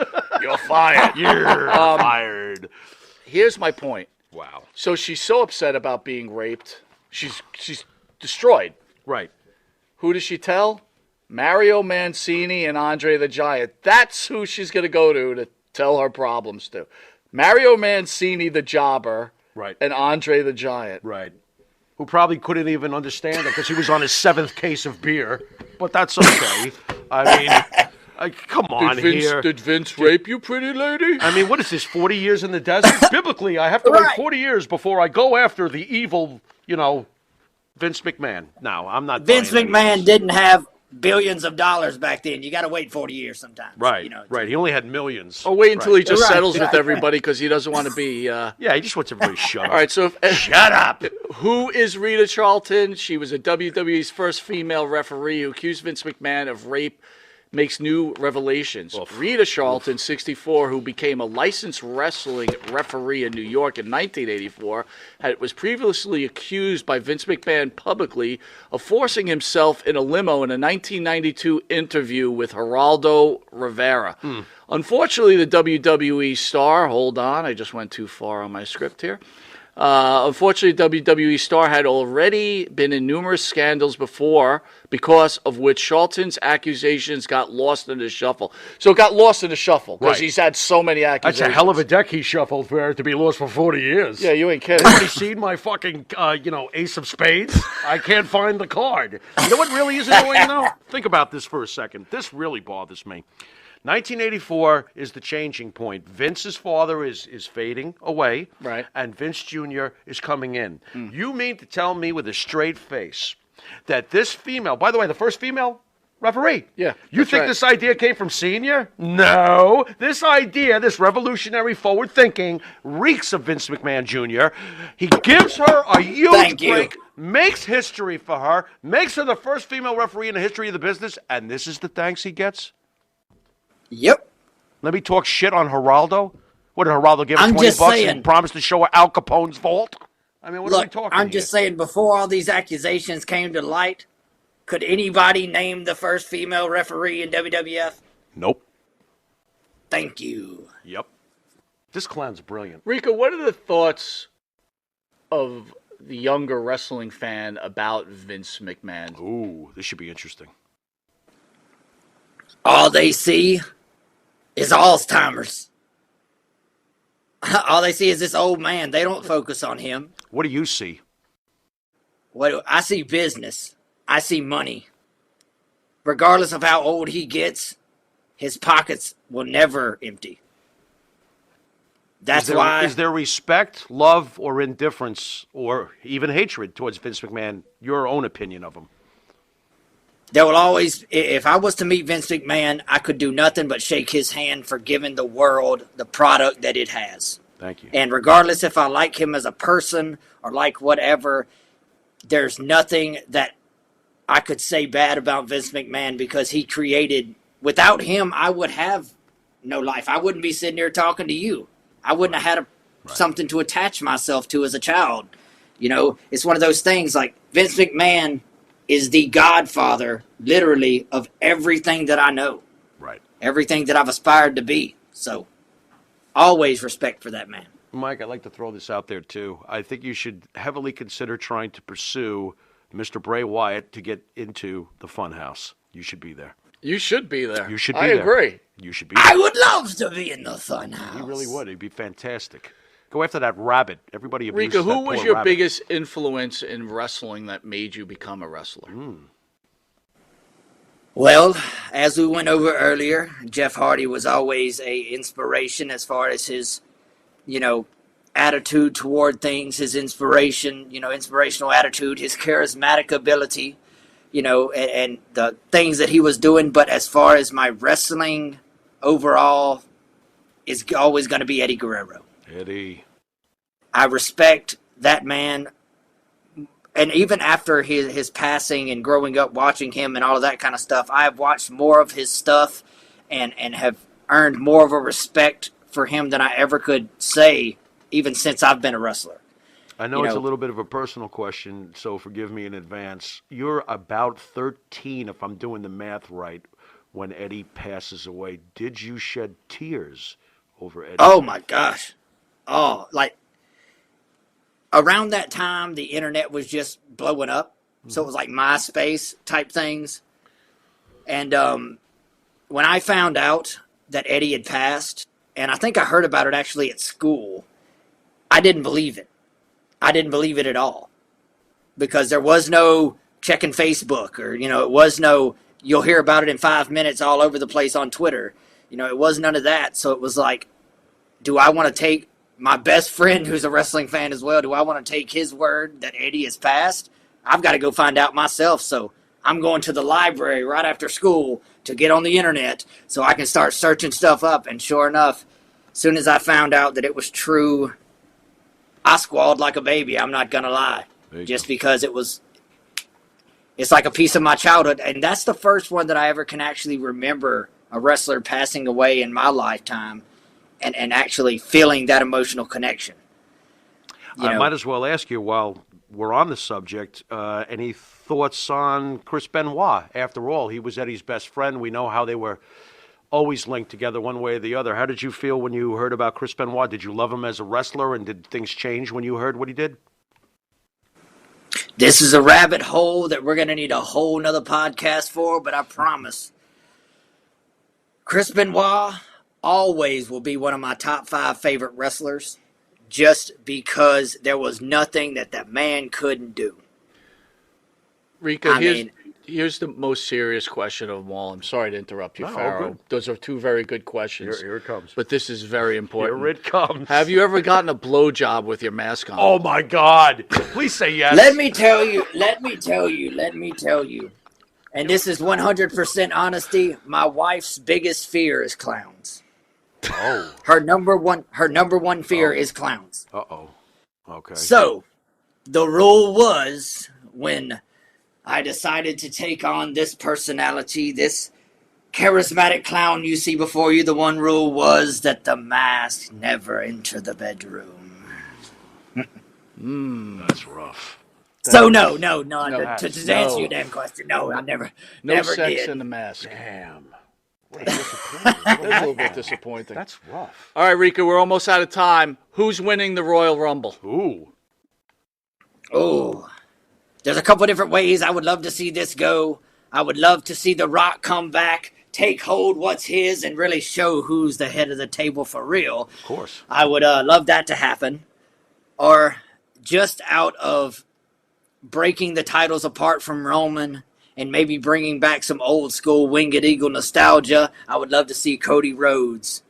You're fired. You're fired. Here's my point. Wow. So she's so upset about being raped. She's destroyed. Right. Who does she tell? Mario Mancini and Andre the Giant. That's who she's going to go to tell her problems to. Mario Mancini, the jobber, Right. and Andre the Giant. Right. Who probably couldn't even understand it because he was on his 7th case of beer. But that's okay. I mean, come on here. Did Vince rape you, pretty lady? I mean, what is this, 40 years in the desert? Biblically, I have to wait 40 years before I go after the evil, Vince McMahon. No, I'm not. Vince buying any of McMahon this. didn't have billions of dollars back then. You got to wait 40 years sometimes. Right, You know, right. He only had millions. Oh, wait until he just Right. settles with everybody because he doesn't want to be... Yeah, he just wants everybody to shut up. All right, so... Shut up! Who is Rita Charlton? She was a WWE's first female referee who accused Vince McMahon of rape, makes new revelations. Rita Charlton, 64, who became a licensed wrestling referee in New York in 1984, was previously accused by Vince McMahon publicly of forcing himself in a limo in a 1992 interview with Geraldo Rivera. Unfortunately, the WWE star, hold on, I just went too far on my script here. Unfortunately, WWE star had already been in numerous scandals before, because of which Charlton's accusations got lost in the shuffle. So it got lost in the shuffle because Right. he's had so many That's accusations. a hell of a deck he shuffled for it to be lost for 40 years. Yeah, you ain't kidding. Have you seen my fucking, ace of spades? I can't find the card. You know what really is annoying, though? Think about this for a second. This really bothers me. 1984 is the changing point. Vince's father is fading away, Right. and Vince Jr. is coming in. You mean to tell me with a straight face that this female, by the way, the first female referee. Yeah, You that's think right. this idea came from Senior? No. This idea, this revolutionary forward thinking, reeks of Vince McMahon Jr. He gives her a huge Thank you. break, makes history for her, makes her the first female referee in the history of the business, and this is the thanks he gets? Yep. Let me talk shit on Geraldo. What did Geraldo give her, I'm 20 just bucks saying. and promise to show her Al Capone's vault? I mean, what are we Look, talking I'm here? just saying, before all these accusations came to light, could anybody name the first female referee in WWF? Nope. Thank you. Yep. This clown's brilliant. Rika, what are the thoughts of the younger wrestling fan about Vince McMahon? Ooh, this should be interesting. All they see is Alzheimer's. All they see is this old man. They don't focus on him. What do you see? I see business. I see money. Regardless of how old he gets, his pockets will never empty. That's why. Is there respect, love, or indifference, or even hatred towards Vince McMahon? Your own opinion of him. There will always, if I was to meet Vince McMahon, I could do nothing but shake his hand for giving the world the product that it has. Thank you. And regardless if I like him as a person or like whatever, there's nothing that I could say bad about Vince McMahon because he created, without him, I would have no life. I wouldn't be sitting here talking to you. I wouldn't have had something to attach myself to as a child. You know, it's one of those things like Vince McMahon is the godfather, literally, of everything that I know. Right. Everything that I've aspired to be. So, always respect for that man. Mike, I'd like to throw this out there, too. I think you should heavily consider trying to pursue Mr. Bray Wyatt to get into the Funhouse. You should be there. You should be there. You should be I there. agree. You should be there. I would love to be in the Funhouse. You really would. It'd be fantastic. Go after that rabbit. Everybody abuses Rika, who that was poor your rabbit. biggest influence in wrestling that made you become a wrestler? Well, as we went over earlier, Jeff Hardy was always a inspiration as far as his, attitude toward things, his inspiration, inspirational attitude, his charismatic ability, and the things that he was doing. But as far as my wrestling overall, is always going to be Eddie Guerrero. Eddie. I respect that man. And even after his passing and growing up watching him and all of that kind of stuff, I have watched more of his stuff and have earned more of a respect for him than I ever could say, even since I've been a wrestler. I know it's a little bit of a personal question, so forgive me in advance. You're about 13, if I'm doing the math right, when Eddie passes away. Did you shed tears over Eddie? Oh, my gosh. Oh, like, around that time, the internet was just blowing up. So it was like MySpace type things. And when I found out that Eddie had passed, and I think I heard about it actually at school, I didn't believe it. I didn't believe it at all. Because there was no checking Facebook or, it was no, you'll hear about it in 5 minutes all over the place on Twitter. It was none of that. So it was like, do I want to take my best friend who's a wrestling fan as well, do I want to take his word that Eddie has passed? I've got to go find out myself. So I'm going to the library right after school to get on the internet so I can start searching stuff up. And sure enough, as soon as I found out that it was true, I squalled like a baby. I'm not going to lie. Just because it's like a piece of my childhood. And that's the first one that I ever can actually remember a wrestler passing away in my lifetime. And actually feeling that emotional connection. I might as well ask you while we're on the subject, any thoughts on Chris Benoit? After all, he was Eddie's best friend. We know how they were always linked together one way or the other. How did you feel when you heard about Chris Benoit? Did you love him as a wrestler, and did things change when you heard what he did? This is a rabbit hole that we're going to need a whole nother podcast for, but I promise. Chris Benoit always will be one of my top 5 favorite wrestlers just because there was nothing that man couldn't do. Rika, here's the most serious question of them all. I'm sorry to interrupt you, Pharaoh. Those are 2 very good questions. Here it comes. But this is very important. Here it comes. Have you ever gotten a blowjob with your mask on? Oh, my God. Please say yes. Let me tell you. And this is 100% honesty. My wife's biggest fear is clowns. Oh. Her number one fear is clowns. Uh-oh. Okay. So, the rule was when I decided to take on this personality, this charismatic clown you see before you, the one rule was that the mask never enter the bedroom. That's rough. So no. To answer your damn question, no, I never sex did. in the mask. Damn. That's a little bit disappointing. That's rough. All right, Rika, we're almost out of time. Who's winning the Royal Rumble? Oh, there's a couple different ways I would love to see this go. I would love to see The Rock come back, take hold what's his, and really show who's the head of the table for real. Of course. I would love that to happen. Or just out of breaking the titles apart from Roman and maybe bringing back some old school Winged Eagle nostalgia, I would love to see Cody Rhodes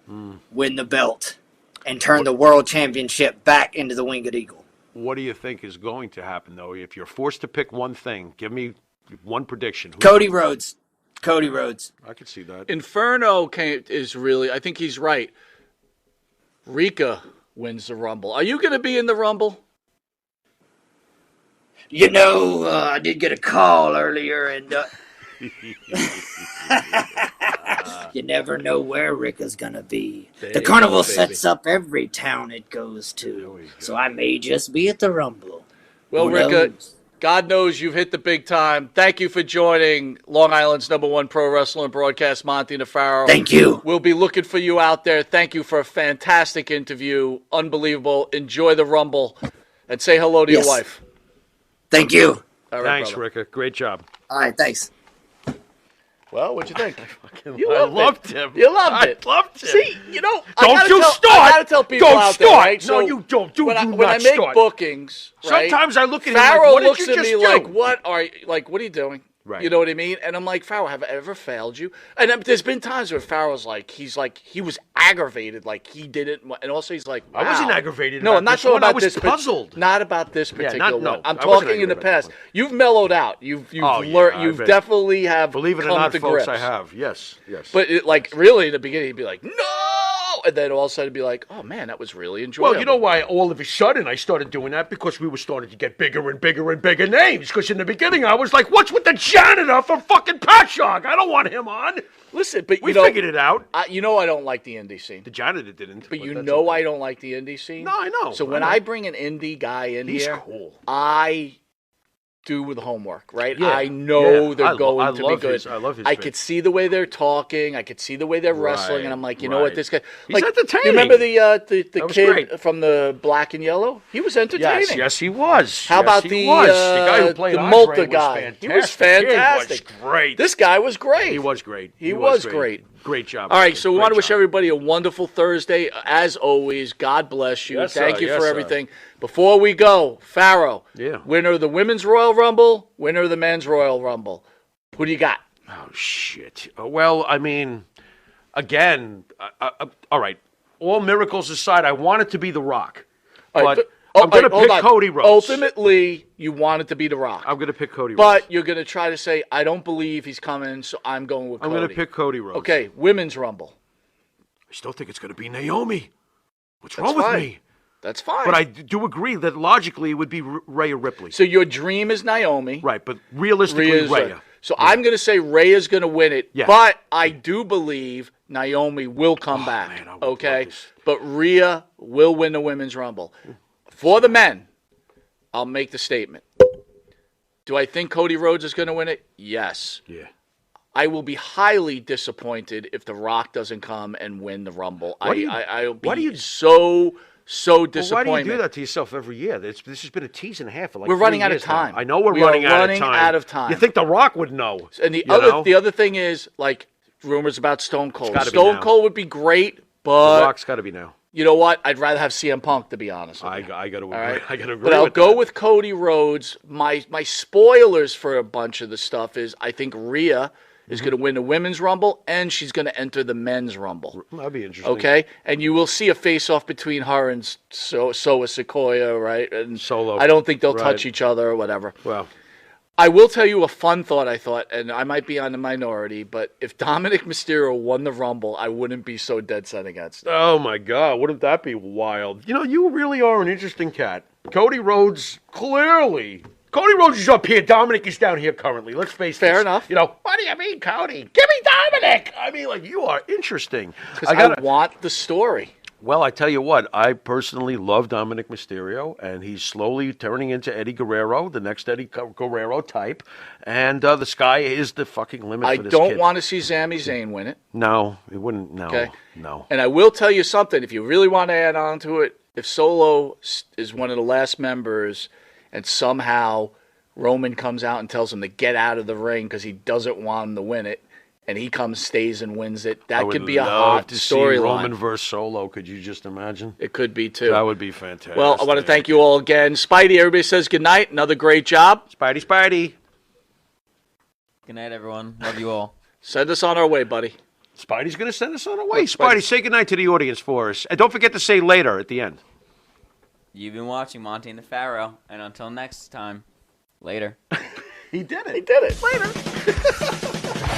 win the belt and turn the world championship back into the Winged Eagle. What do you think is going to happen, though? If you're forced to pick one thing, give me one prediction. Cody Rhodes. I could see that. Inferno is really, I think he's right. Rika wins the Rumble. Are you going to be in the Rumble? I did get a call earlier, and you never know where Rika's going to be. The carnival sets up every town it goes to, so I may just be at the Rumble. Well, Rika, God knows you've hit the big time. Thank you for joining Long Island's #1 pro wrestling broadcast, Monty Nefaro. Thank you. We'll be looking for you out there. Thank you for a fantastic interview. Unbelievable. Enjoy the Rumble, and say hello to your wife. Thank you. All right, Thanks, brother. Rika. Great job. All right, thanks. Well, what'd you think? I loved him. You loved it. I loved him. See, Don't you start. I gotta tell people Don't out start. there, right? No, you don't. When I make bookings, right, sometimes I look at him Farrell like, what looks did you at just me do? like, what are you doing? Right. You know what I mean? And I'm like, Farrell, have I ever failed you? And there's been times where Farrell's like, he was aggravated, like he didn't, and also he's like, wow. I wasn't aggravated. No, about I'm not this talking one. about I was this. puzzled. Not about this particular one. I'm I wasn't talking in the aggravated about past. this one. You've mellowed out. You've learned. You've definitely have. Believe it or come not, to folks, grips. I have. Yes. But really, in the beginning, he'd be like, no, and then all of a sudden be like, oh man, that was really enjoyable. Well, you know why all of a sudden I started doing that? Because we were starting to get bigger and bigger and bigger names. Because in the beginning I was like, what's with the janitor from fucking Patchogue? I don't want him on. Listen, but We figured it out. I don't like the indie scene. The janitor didn't. But you that's know okay. I don't like the indie scene? No, I know. So when I know. I bring an indie guy in He's here, cool. I do the homework, right? Yeah. I know Yeah. they're I going to be love good. I love his I bit. could see the way they're talking. I could see the way they're wrestling, and I'm like, you know what, right. this guy. He's like, entertaining. You remember the That was kid great. from the Black and Yellow? He was entertaining. Yes, he was. How Yes, about he the was. The guy who played the Andre Malta was guy? fantastic. He was fantastic. He was great. This guy was great. He was great. He was great. Great job. All right, so we Great want to wish job. everybody a wonderful Thursday. As always, God bless you. Yes, Thank sir. you Yes, for sir. everything. Before we go, Pharaoh, Yeah. winner of the Women's Royal Rumble, winner of the Men's Royal Rumble. Who do you got? Oh, shit. Well, I mean, again, all right. All miracles aside, I want it to be The Rock. All right, But but- I'm going to hold pick on. Cody Rhodes. Ultimately, you want it to be The Rock. I'm going to pick Cody Rhodes. But you're going to try to say, I don't believe he's coming, so I'm going with I'm Cody. going to pick Cody Rhodes. Okay, Women's Rumble. I still think it's going to be Naomi. What's That's wrong with fine. me? That's fine. But I do agree that logically it would be Rhea Ripley. So your dream is Naomi. Right, but realistically, Rhea's Rhea. So I'm going to say Rhea's going to win it, Yeah. but I do believe Naomi will come back. man, I would Okay, love this. but Rhea will win the Women's Rumble. For the men, I'll make the statement. Do I think Cody Rhodes is going to win it? Yes. Yeah. I will be highly disappointed if The Rock doesn't come and win the Rumble. Why do you- I'll be why do you- so Well, disappointed. why do you do that to yourself every year? This has been a tease and a half for like We're 3 running out of years now. time. I know we're We are running out running of time. out of time. You think The Rock would know? And the you other know? the other thing is, like, rumors about Stone Cold. gotta be Stone now. Cold would be great, The but Rock's got to be now. you know what? I'd rather have CM Punk, to be honest with you. I got to agree. All right? I got to agree. But I'll with go that. with Cody Rhodes. My spoilers for a bunch of the stuff is I think Rhea is Mm-hmm. going to win the Women's Rumble, and she's going to enter the Men's Rumble. That'd be interesting. Okay? And you will see a face-off between her and Soa Sequoia, right? And Solo. I don't think they'll Right. touch each other or whatever. Well, I will tell you a fun thought I thought, and I might be on the minority, but if Dominic Mysterio won the Rumble, I wouldn't be so dead set against it. oh my God, wouldn't that be wild? You know, you really are an interesting cat. Cody Rhodes, clearly. Cody Rhodes is up here. Dominic is down here currently. Let's face Fair this. enough. You know, what do you mean, Cody? Give me Dominic. I mean, like, you are interesting. Because I want the story. Well, I tell you what, I personally love Dominic Mysterio, and he's slowly turning into Eddie Guerrero, the next Eddie Guerrero type, and the sky is the fucking limit I for this don't kid. want to see Sami Zayn win it. No, it wouldn't. No, Okay. no. And I will tell you something, if you really want to add on to it, if Solo is one of the last members and somehow Roman comes out and tells him to get out of the ring because he doesn't want him to win it, and he comes, stays, and wins it, that could be a hot to see Roman storyline. versus Solo. Could you just imagine? It could be, too. That would be fantastic. Well, I want to thank you all again. Spidey, everybody says goodnight. Another great job. Spidey. Good night, everyone. Love you all. Send us on our way, buddy. Spidey's going to send us on our way. Look, Spidey. Spidey, say goodnight to the audience for us. And don't forget to say later at the end. You've been watching Monty and the Pharaoh, and until next time, later. He did it. He did it. Later.